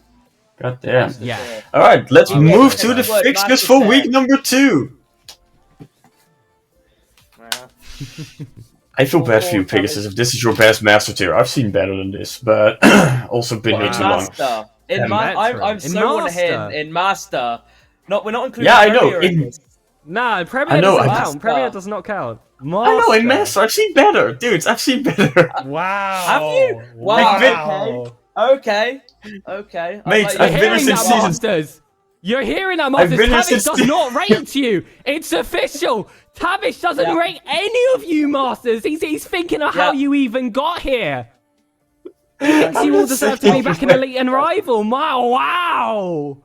God damn. Yeah. Alright, let's move to the fixtures for week number 2. I feel bad for you, Pegasus, if this is your best Master Tier. I've seen better than this, but also been here too long. I'm so on him in Master. We're not including. Yeah, I know. Nah, Premier doesn't count. Premier does not count. Master. I know, in Master, I've seen better. Dudes, I've seen better. Wow. Have you? Wow. Okay. Mate, I've been here since season... Masters. You're hearing that, Masters. Tavish does not rate you. It's official. Tavish doesn't rate any of you, Masters. He's thinking of how you even got here. You all deserve to be back in Elite and Rival. Wow.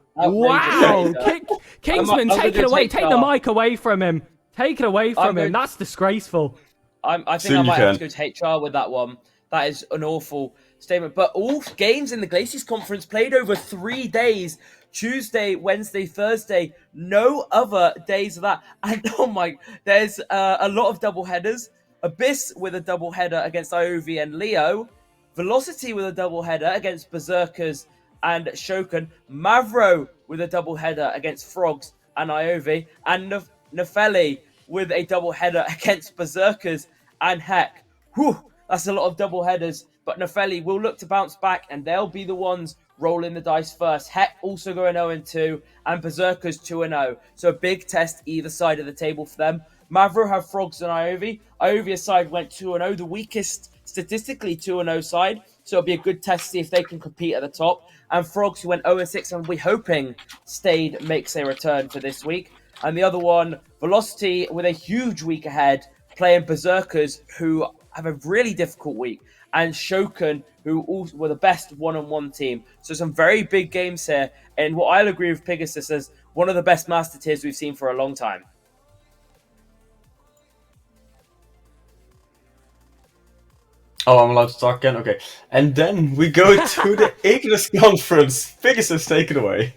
Kingsman, take it away. Take the mic away from him. Take it away from him. That's disgraceful. I think Soon I you might have can. to go to HR with that one. That is an awful statement. But all games in the Glaciers Conference played over 3 days. Tuesday, Wednesday, Thursday. No other days of that. And oh my, there's a lot of double headers. Abyss with a double header against Iovi and Leo. Velocity with a double header against Berserkers and Shokan. Mavro with a double header against Frogs and Iovi. And Nefeli with a double header against Berserkers and Heck. Whew, that's a lot of double headers. But Nefeli will look to bounce back, and they'll be the ones rolling the dice first. Heck also going 0-2, and Berserkers 2-0. So a big test either side of the table for them. Mavro have Frogs and Iovi. Iovia's side went 2-0, the weakest statistically 2-0 side. So it'll be a good test to see if they can compete at the top. And Frogs, who went 0-6 and we're hoping stayed, makes a return for this week. And the other one, Velocity, with a huge week ahead, playing Berserkers, who have a really difficult week, and Shokan, who also were the best one-on-one team. So some very big games here, and what I'll agree with Pegasus as one of the best Master Tiers we've seen for a long time. Oh, I'm allowed to talk again? Okay. And then we go to the Ignis Conference. Pegasus, take it away.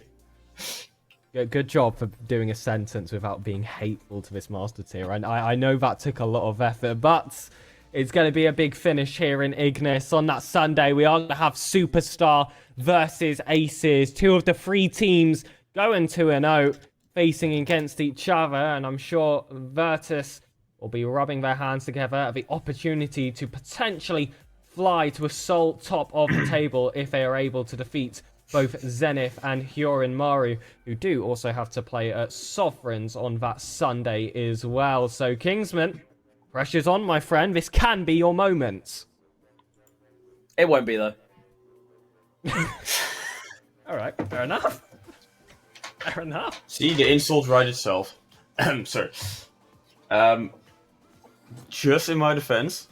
Good job for doing a sentence without being hateful to this Master Tier. And I know that took a lot of effort, but it's going to be a big finish here in Ignis. On that Sunday, we are going to have Superstar versus Aces. 2 of the 3 teams going 2-0, facing against each other. And I'm sure Virtus will be rubbing their hands together at the opportunity to potentially fly to a sole top of the table if they are able to defeat both Zenith and Hyorin Maru, who do also have to play at Sovereigns on that Sunday as well. So, Kingsman, pressure's on, my friend. This can be your moment. It won't be, though. All right, fair enough. Fair enough. See, the insult right itself. Sorry. Just in my defense,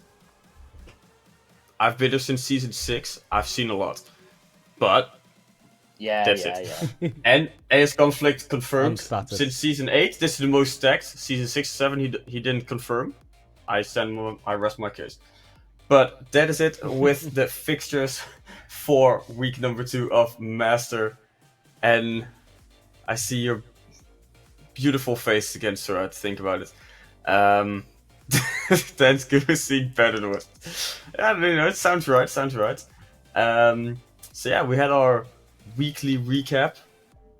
I've been there since season 6. I've seen a lot. But that's it. And AS Conflict confirmed since season 8. This is the most stacked. Season 6 7 he didn't confirm. I rest my case. But that is it with the fixtures for week number 2 of Master. And I see your beautiful face again, sir. To think about it. Thanks, Goosey. Better than it. Yeah, you know, it sounds right. So yeah, we had our weekly recap.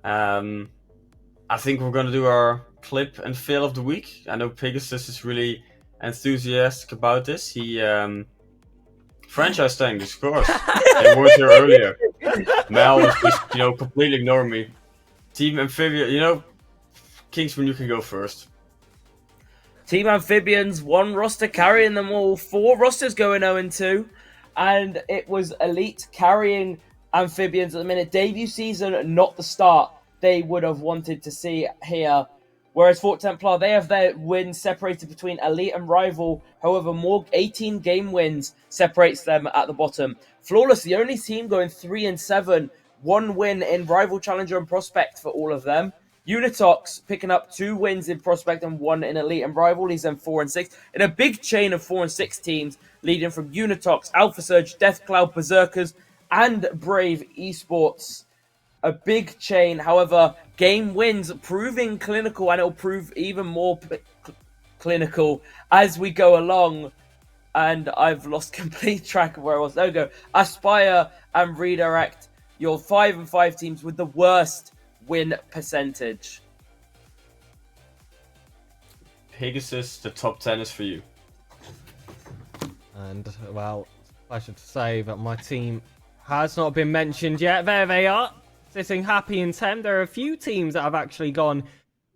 I think we're gonna do our clip and fail of the week. I know Pegasus is really enthusiastic about this. He franchise tagged, of course. They weren't here earlier. Mel was just, completely ignoring me. Team Amphibia, Kingsman, you can go first. Team Amphibians, 1 roster carrying them all, 4 rosters going 0-2, and it was Elite carrying Amphibians at the minute. Debut season, not the start they would have wanted to see here. Whereas Fort Templar, they have their wins separated between Elite and Rival. However, more 18 game wins separates them at the bottom. Flawless, the only team going 3-7, 1 win in Rival, Challenger, and Prospect for all of them. Unitox picking up 2 wins in Prospect and 1 in Elite and Rival, leaves them 4-6. In a big chain of 4-6 teams, leading from Unitox, Alpha Surge, Death Cloud, Berserkers, and Brave Esports. A big chain, however, game wins proving clinical, and it'll prove even more clinical as we go along. And I've lost complete track of where I was. There we go. Aspire and Redirect, your 5-5 teams with the worst win percentage. Pegasus, the top 10 is for you. And, well, I should say that my team has not been mentioned yet. There they are, sitting happy in 10. There are a few teams that have actually gone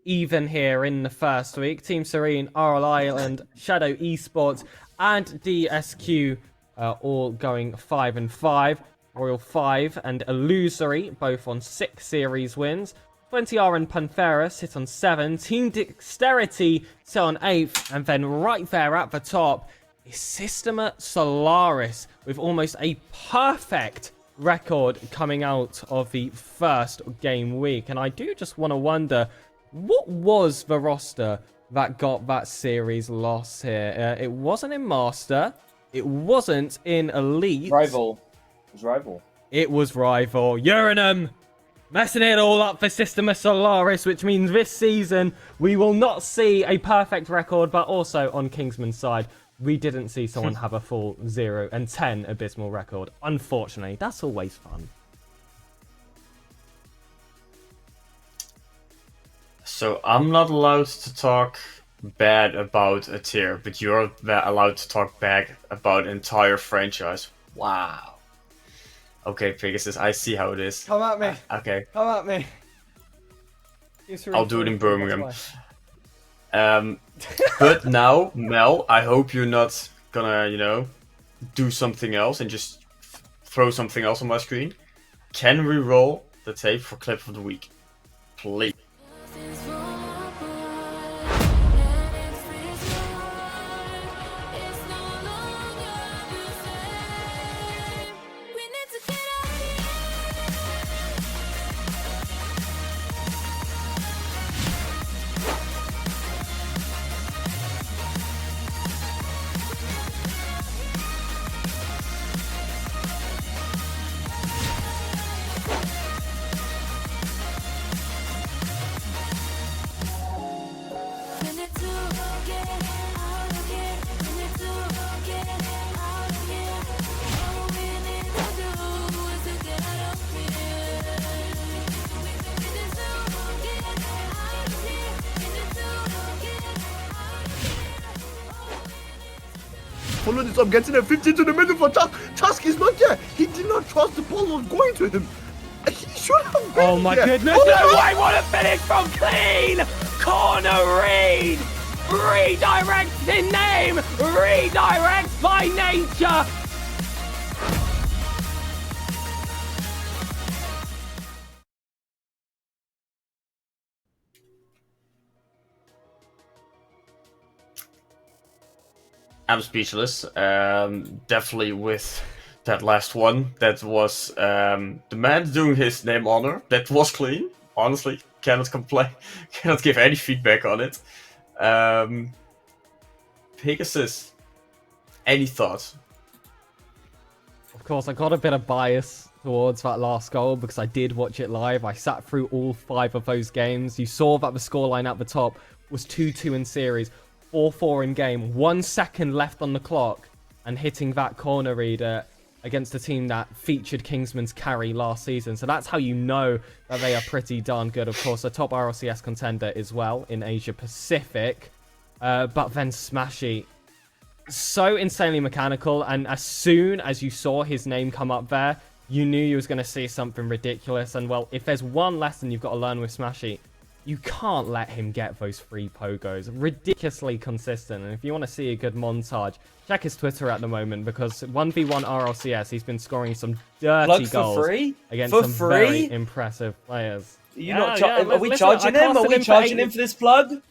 even here in the first week. Team Serene, RL Island, Shadow Esports, and DSQ all going 5-5. Royal 5 and Illusory, both on 6 series wins. 20R and Panthera sit on 7. Team Dexterity sit on 8th. And then right there at the top is Systema Solaris with almost a perfect record coming out of the first game week. And I do just want to wonder, what was the roster that got that series loss here. It wasn't in Master. It wasn't in Elite. Rival. It was Rival. It was Rival. Uranum messing it all up for Systema Solaris, which means this season we will not see a perfect record, but also on Kingsman's side, we didn't see someone have a full 0-10 abysmal record. Unfortunately, that's always fun. So I'm not allowed to talk bad about a tier, but you're allowed to talk bad about an entire franchise. Wow. Okay, Pegasus, I see how it is. Come at me. Okay. Come at me. I'll do it in Birmingham. But now, Mel, I hope you're not gonna, do something else and just throw something else on my screen. Can we roll the tape for clip of the week? Please. Follow this up, gets in at 15 to the middle for Tusk. Tusk is not there. He did not trust the ball was going to him. He should have been Oh my goodness. No way, what a finish from Clean! Corner read! Redirect in name! Redirect by nature! I'm speechless. Definitely with that last one. That was the man doing his name honor. That was clean. Honestly, cannot complain. Cannot give any feedback on it. Pegasus, any thoughts? Of course, I got a bit of bias towards that last goal because I did watch it live. I sat through all 5 of those games. You saw that the scoreline at the top was 2-2 in series, 4-4 in game, 1 second left on the clock, and hitting that corner reader against a team that featured Kingsman's carry last season. So that's how you know that they are pretty darn good. Of course, a top RLCS contender as well in Asia Pacific. But then Smashy, so insanely mechanical, and as soon as you saw his name come up there, you knew you was going to see something ridiculous. And well, if there's one lesson you've got to learn with Smashy, you can't let him get those free pogos. Ridiculously consistent. And if you want to see a good montage, check his Twitter at the moment, because 1v1 RLCS, he's been scoring some dirty goals against some very impressive players. Are we charging him? Are we charging him for this plug?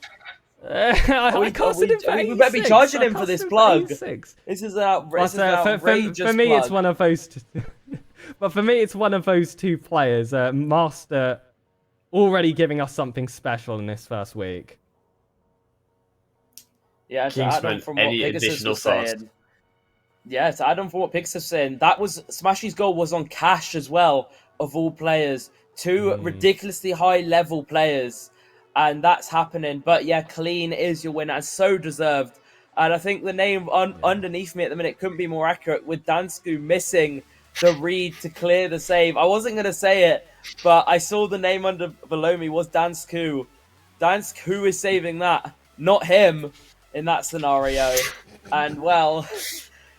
I casted him for 86. We better be charging him for this plug. 86. This is an outrageous for me, plug. it's one of those. But for me, it's one of those 2 players. Master already giving us something special in this first week. Yeah, to add on from what Pegasus was saying. Yeah, to add on from what Pegasus was saying, that was Smashy's goal was on Cash as well, of all players. 2 ridiculously high level players, and that's happening. But yeah, Clean is your winner, and so deserved. And I think the name underneath me at the minute couldn't be more accurate, with Dansku missing the read to clear the save. I wasn't going to say it, but I saw the name below me was Dansku. Dansku is saving that, not him in that scenario. And well,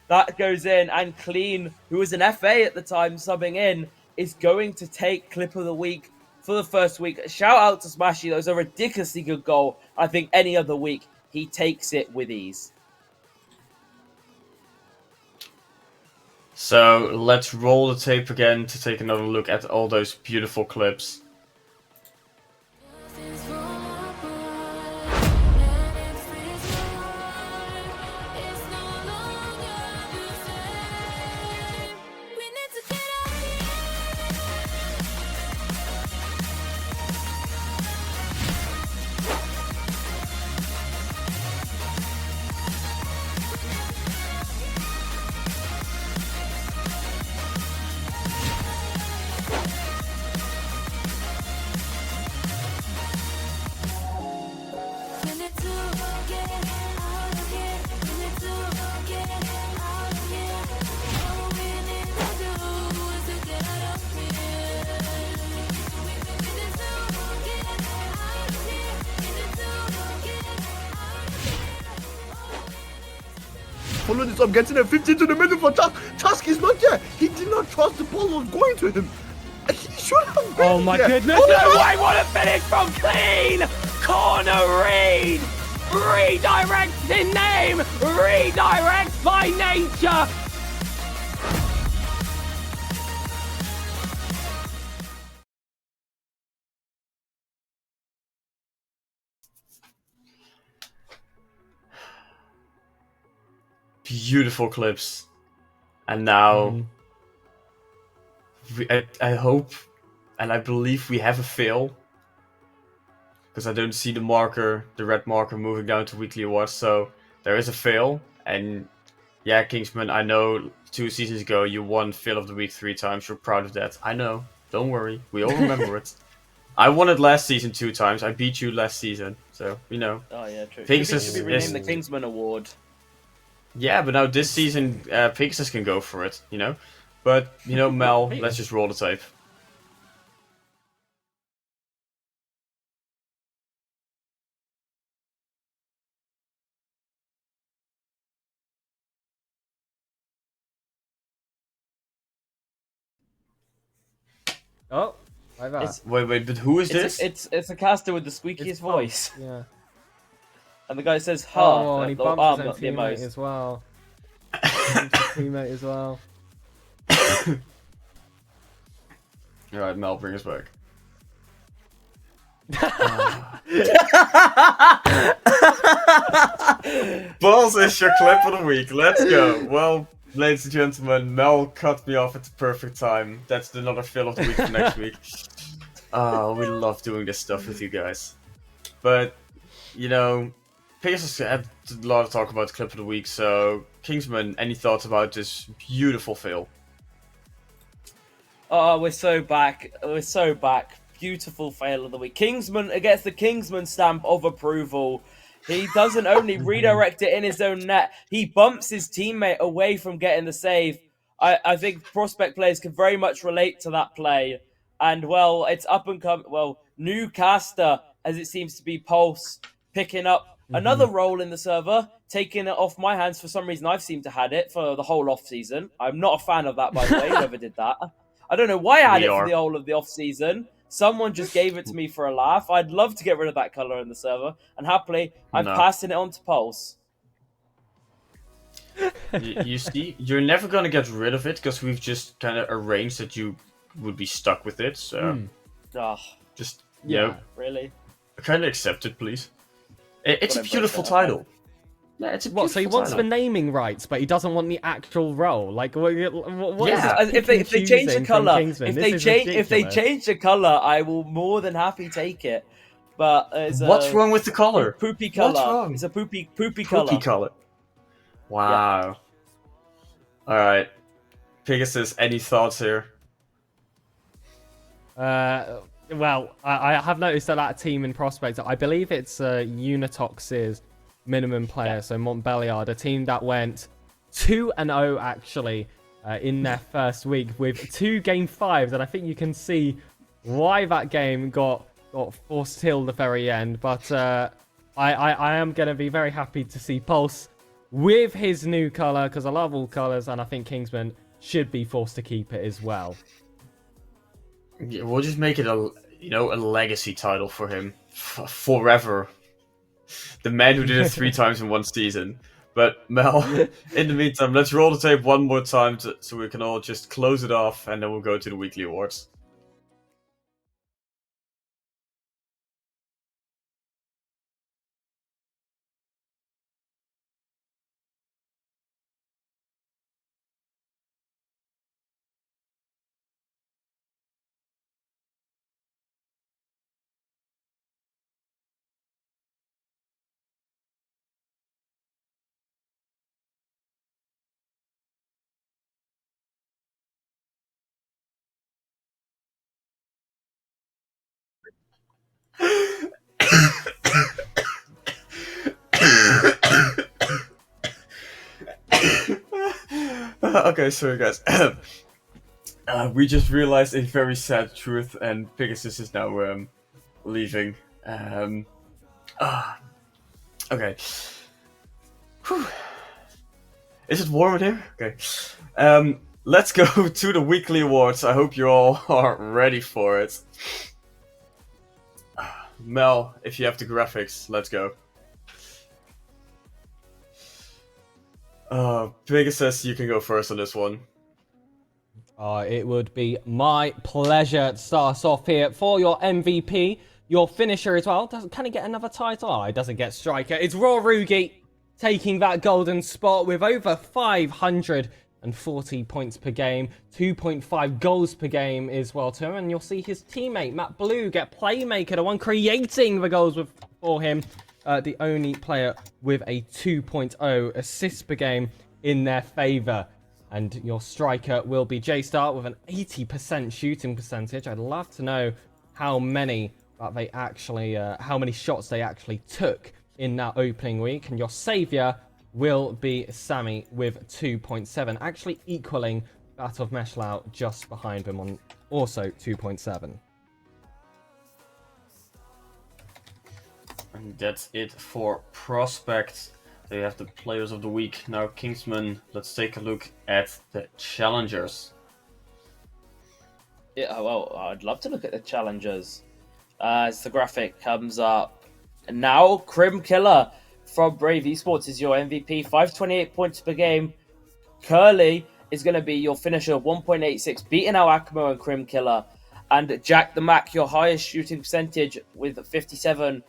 that goes in, and Clean, who was an FA at the time subbing in, is going to take clip of the week for the first week. Shout out to Smashy. That was a ridiculously good goal. I think any other week he takes it with ease. So let's roll the tape again to take another look at all those beautiful clips. follow this up, getting a 15 to the middle for Tusk. Tusk is not there. He did not trust the ball was going to him. He should have been Oh my there. goodness! Oh no, I want to finish from clean! Corner read! Redirect in name! Redirect by nature! Beautiful clips. And now I hope and I believe we have a fail. Because I don't see the marker, the red marker moving down to weekly awards, so there is a fail. And yeah, Kingsman, I know 2 seasons ago you won fail of the week 3 times. You're proud of that. I know. Don't worry. We all remember it. I won it last season 2 times. I beat you last season, so we know. Oh yeah, true. Pegasus Should be renamed is- the Kingsman Award. Yeah, but now this season, Pegasus can go for it, you know? But, you know, Mel, let's just roll the tape. Oh, like that. It's Wait, but who is this? it's a caster with the squeakiest It's voice, Yeah. and the guy says, "Ha!" Oh, and he bumps arm, his own not the teammate emotes. as well. Bumps his teammate as well. Alright, Mel, bring us back. Balls is your clip of the week. Let's go. Well, ladies and gentlemen, Mel cut me off at the perfect time. That's another fill of the week for next week. We love doing this stuff with you guys. But, you know, Pegasus had a lot of talk about the clip of the week, so Kingsman, any thoughts about this beautiful fail? Oh, we're so back. We're so back. Beautiful fail of the week. Kingsman gets the Kingsman stamp of approval. He doesn't only redirect it in his own net, he bumps his teammate away from getting the save. I think prospect players can very much relate to that play. And, well, it's up and come. Well, new caster, as it seems to be Pulse, picking up another role in the server, taking it off my hands. For some reason, I've seemed to had it for the whole off-season. I'm not a fan of that, by the way, whoever did that. I don't know why I had We it are. for the whole of the off-season. Someone just gave it to me for a laugh. I'd love to get rid of that color in the server, and happily, I'm No. passing it on to Pulse. You see, you're never gonna get rid of it because we've just kind of arranged that you would be stuck with it. So Ugh, just you know, really? kind of accept it, please. It's a Whatever, beautiful okay. title. Yeah, it's a beautiful What? So he wants the title. naming rights, but he doesn't want the actual role. Like, what is Yeah. this If they change the confusing from color, Kingsman? if This they is ridiculous. change the color, I will more than happy take it. But it's What's wrong with the color? Poopy color. What's wrong? It's a poopy Poopy color. color. Wow. All right, Pegasus. Any thoughts here? Well, I have noticed that team in Prospect, I believe it's Unitox's minimum player, so Montbelliard, a team that went 2-0 actually in their first week with 2 game 5s, and I think you can see why that game got forced till the very end. But I am going to be very happy to see Pulse with his new color, because I love all colors, and I think Kingsman should be forced to keep it as well. Yeah, we'll just make it a legacy title for him forever. The man who did it 3 times in one season. But Mel, in the meantime, let's roll the tape one more time so we can all just close it off, and then we'll go to the weekly awards. Okay, sorry guys. We just realized a very sad truth, and Pegasus is now leaving. Okay. Whew. Is it warm in here? Okay. Let's go to the weekly awards. I hope you all are ready for it. Mel, if you have the graphics, let's go. Pegasus, you can go first on this one. It would be my pleasure to start us off here for your MVP, your finisher as well. Can he get another title? Oh, he doesn't get striker. It's Raw Rugi taking that golden spot with over 540 points per game, 2.5 goals per game as well to him. And you'll see his teammate, Matt Blue, get Playmaker, the one creating the goals for him. The only player with a 2.0 assists per game in their favour. And your striker will be J-Star with an 80% shooting percentage. I'd love to know how many how many shots they actually took in that opening week. And your saviour will be Sammy with 2.7, actually equaling that of Meshlau just behind him on also 2.7. And that's it for prospects. They have the players of the week. Now, Kingsman, let's take a look at the challengers. Yeah, well, I'd love to look at the challengers. As the graphic comes up. And now, Crim Killer from Brave Esports is your MVP. 528 points per game. Curly is going to be your finisher, 1.86, beating out Akmo and Crim Killer. And Jack the Mac, your highest shooting percentage with 57%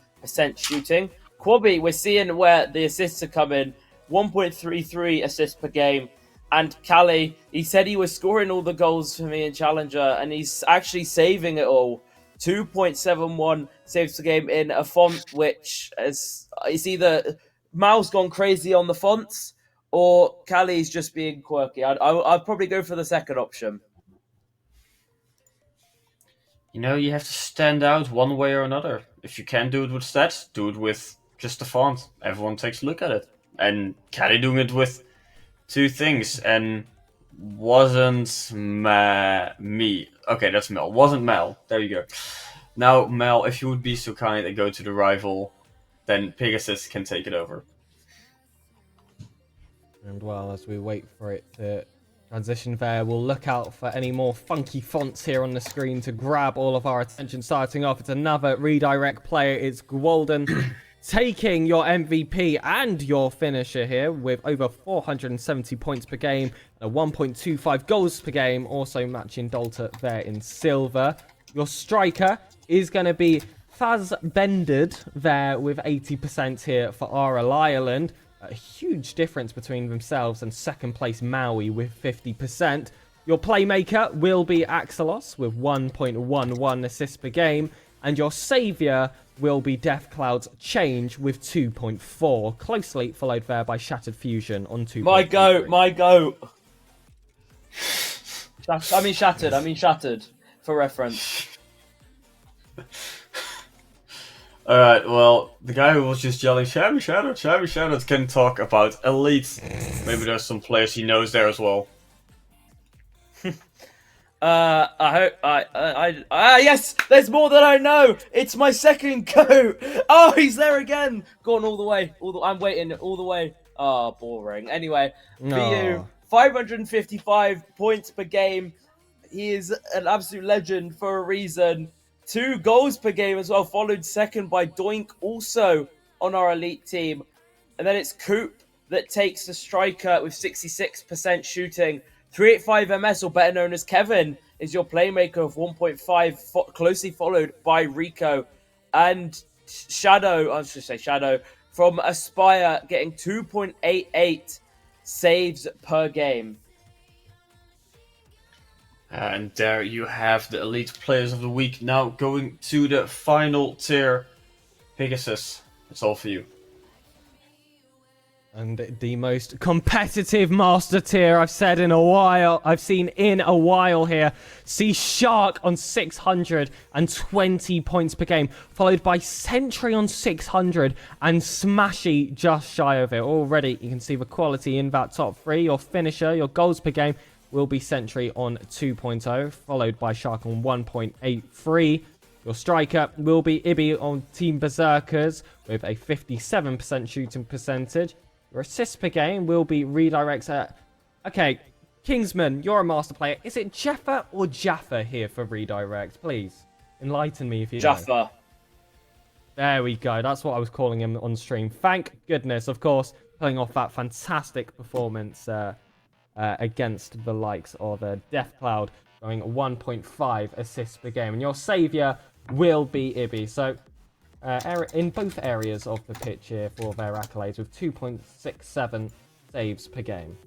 shooting. Quabby, we're seeing where the assists are coming. 1.33 assists per game. And Callie, he said he was scoring all the goals for me in Challenger, and he's actually saving it all. 2.71 saves per game in a font which is it's either Mal's gone crazy on the fonts or Callie's just being quirky. I'd probably go for the second option. You know, you have to stand out one way or another. If you can't do it with stats, do it with just the font. Everyone takes a look at it. And Callie doing it with two things, and wasn't me. Okay, that's Mel. Wasn't Mel. There you go. Now, Mel, if you would be so kind and go to the rival, then Pegasus can take it over. And well, as we wait for it to transition there, we'll look out for any more funky fonts here on the screen to grab all of our attention. Starting off, it's another redirect player. It's Gwalden taking your MVP and your finisher here with over 470 points per game and a 1.25 goals per game, also matching Dolta there in silver. Your striker is going to be Faz Bended there with 80% here for RL Ireland. A huge difference between themselves and second place Maui with 50%. Your playmaker will be Axelos with 1.11 assists per game. And your saviour will be Death Cloud's Change with 2.4. Closely followed there by Shattered Fusion on 2. My goat. I mean shattered for reference. Alright, well, the guy who was just yelling Shabby Shadow can talk about Elite. Maybe there's some players he knows there as well. Yes, there's more than I know. It's my second go. Oh, he's there again. Gone all the way. I'm waiting all the way. Oh, boring. Anyway, BU, 555 points per game. He is an absolute legend for a reason. 2 goals per game as well, followed second by Doink, also on our elite team. And then it's Coop that takes the striker with 66% shooting. 385 MS, or better known as Kevin, is your playmaker of 1.5, closely followed by Rico. And Shadow, I was going to say Shadow, from Aspire, getting 2.88 saves per game. And there you have the Elite Players of the Week. Now going to the final tier. Pegasus, it's all for you. And the most competitive master tier I've seen in a while here. See Shark on 620 points per game, followed by Sentry on 600 and Smashy just shy of it. Already you can see the quality in that top 3. Your finisher, your goals per game will be Sentry on 2.0, followed by Shark on 1.83. Your striker will be Ibby on Team Berserkers with a 57% shooting percentage. Your assists per game will be redirects at... Okay, Kingsman, you're a master player. Is it Jaffa or Jaffa here for redirect? Please, enlighten me if you know. Jaffa. There we go. That's what I was calling him on stream. Thank goodness, of course, pulling off that fantastic performance against the likes of Deathcloud, going 1.5 assists per game. And your saviour will be Ibby. So, in both areas of the pitch here for their accolades, with 2.67 saves per game.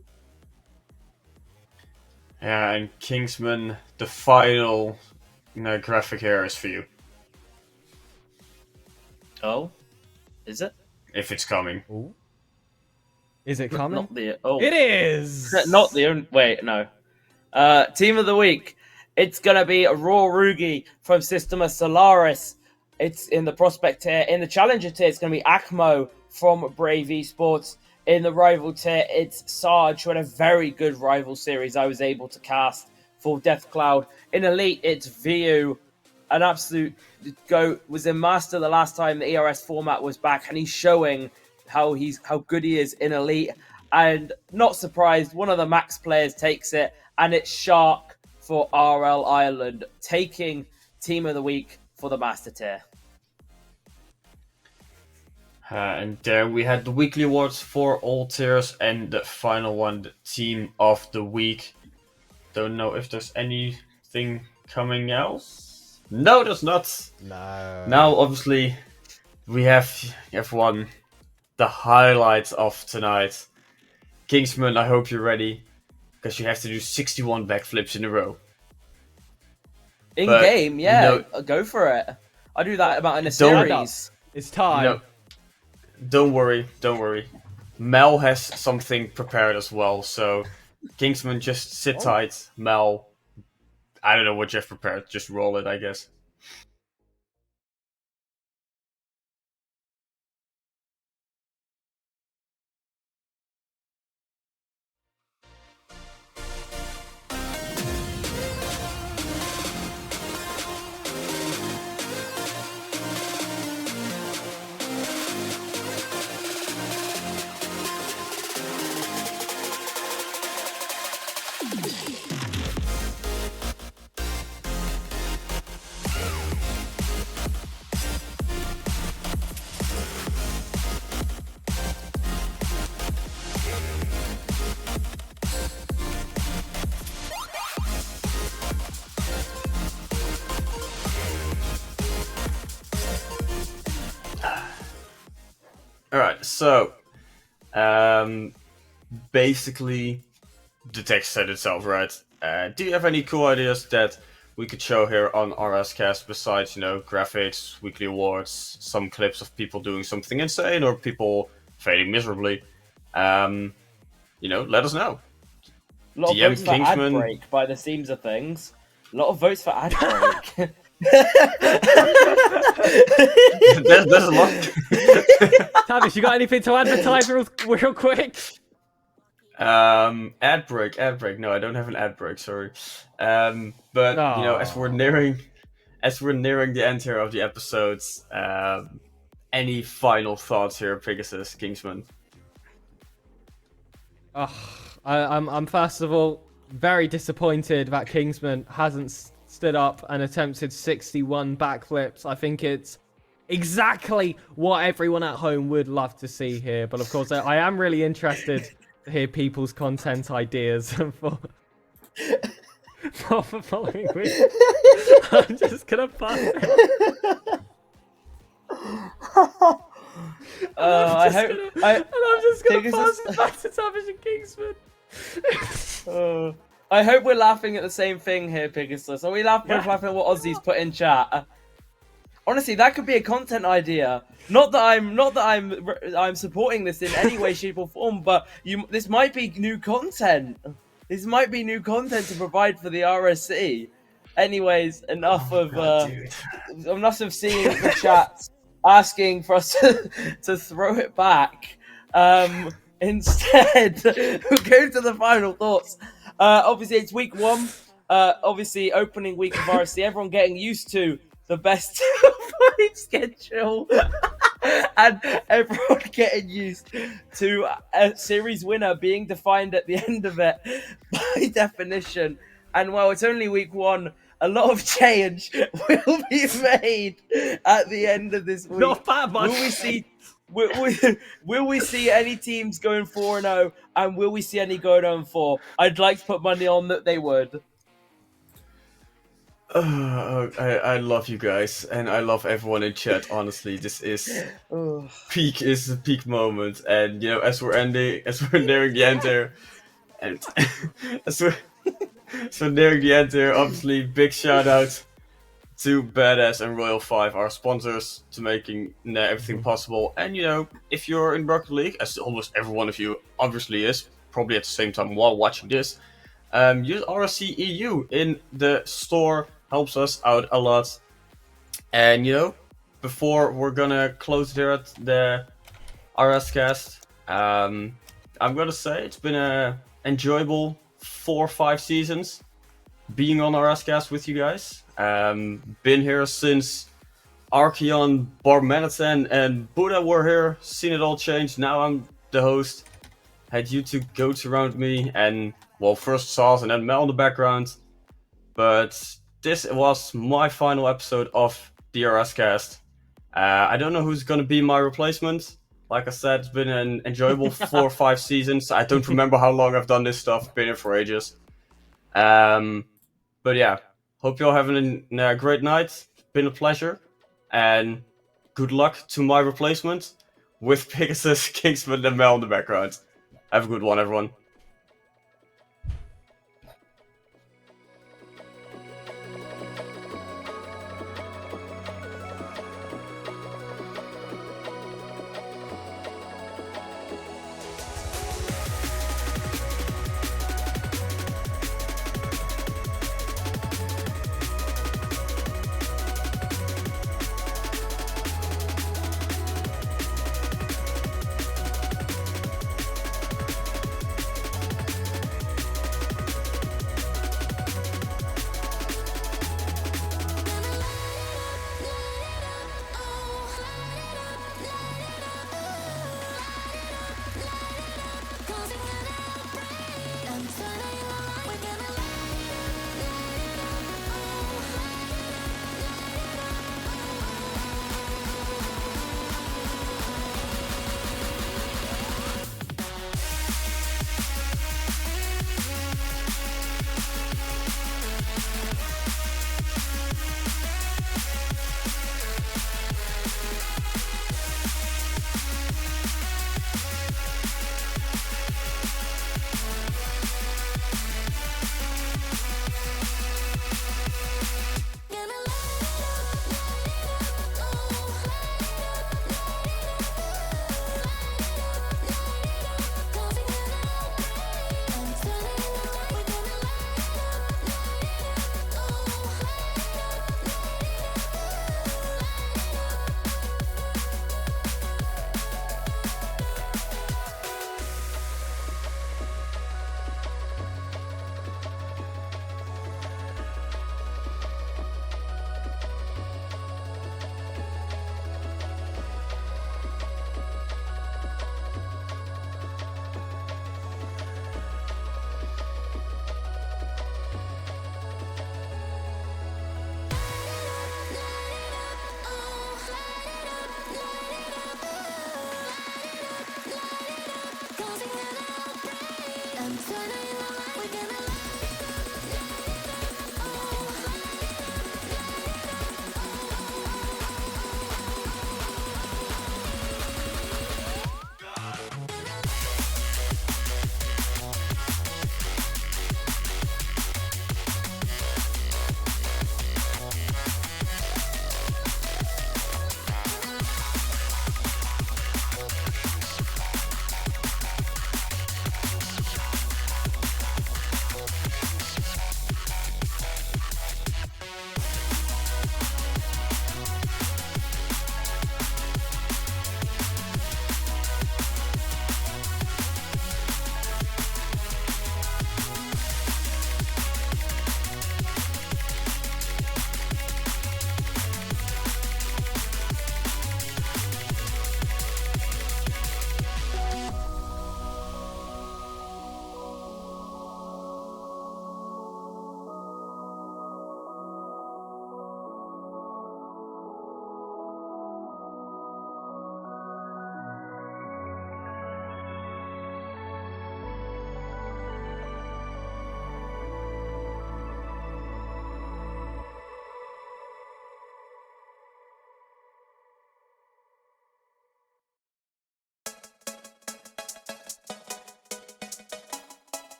Yeah, and Kingsman, the final graphic here is for you. Oh, is it? If it's coming. Ooh. Is it coming? Not the. Oh, It is. Not the only. Wait, no. Team of the week. It's gonna be Raw Rugi from Systema Solaris. It's in the prospect tier. In the challenger tier, it's gonna be Akmo from Brave Esports. In the rival tier, it's Sarge, who had a very good rival series I was able to cast for Deathcloud. In elite, it's VU, an absolute goat. Was in master the last time the ERS format was back, and he's showing how good he is in elite. And not surprised, one of the max players takes it, and it's Shark for RL Ireland, taking team of the week for the master tier. And there we had the weekly awards for all tiers, and the final one, the team of the week. Don't know if there's anything coming else. No, there's not. No. Now, obviously, we have one, the highlights of tonight. Kingsman, I hope you're ready, because you have to do 61 backflips in a row. In But, game, yeah, go for it. I do that about in a series. It's time. Don't worry. Mel has something prepared as well, so Kingsman, just sit tight. Mel, I don't know what you've prepared, just roll it, I guess. Alright, so basically the text said itself, right? Do you have any cool ideas that we could show here on RSCast besides, graphics, weekly awards, some clips of people doing something insane or people failing miserably? Let us know. A lot of DM votes for Kingsman. ad break by the seams of things. A lot of votes for ad break. There's a lot. Tavish, you got anything to advertise real quick? Ad break. No, I don't have an ad break. Sorry. But as we're nearing the end here of the episodes, any final thoughts here, Pegasus, Kingsman? I'm first of all very disappointed that Kingsman hasn't stood up and attempted 61 backflips. I think it's exactly what everyone at home would love to see here. But of course, I am really interested to hear people's content ideas for the following week. I'm just gonna pass it. I'm just gonna pass it back to Tavish and Kingsman. I hope we're laughing at the same thing here, Pegasus. Are we laughing at what Aussies put in chat? Honestly, that could be a content idea. Not that I'm supporting this in any way, shape, or form, but this might be new content. This might be new content to provide for the RSC. Anyways, enough of seeing the chat asking for us to throw it back. Instead, we'll go to the final thoughts. Obviously, it's week one. Obviously, opening week of RSC. Everyone getting used to the best of 5 schedule. And everyone getting used to a series winner being defined at the end of it by definition. And while it's only week 1, a lot of change will be made at the end of this week. Not that much. Will we see? Will we see any teams going 4-0, and will we see any going 0-4? I'd like to put money on that they would. I love you guys, and I love everyone in chat. Honestly, this is a peak moment, and you know, as we're nearing the end there, and as we're nearing the end there, obviously, big shout out to Badass and Royal 5, our sponsors, to making everything possible. And you know, if you're in Rocket League, as almost every one of you obviously is, probably at the same time while watching this, use rsc-eu in the store. Helps us out a lot. And you know, before we're gonna close here at the RSCast, I'm gonna say it's been a enjoyable 4 or 5 seasons being on RSCast with you guys. Been here since Archeon, Barmanatan, and Buddha were here. Seen it all change. Now I'm the host. Had you two goats around me, and well, first Sauce and then Mel in the background. But this was my final episode of the RSCast. I don't know who's gonna be my replacement. Like I said, it's been an enjoyable 4 or 5 seasons. I don't remember how long I've done this stuff. Been here for ages. But yeah, hope you're having a great night. Been a pleasure. And good luck to my replacement with Pegasus, Kingsman, and Mel in the background. Have a good one, everyone.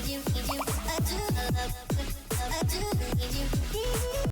need you, I do. I do need you.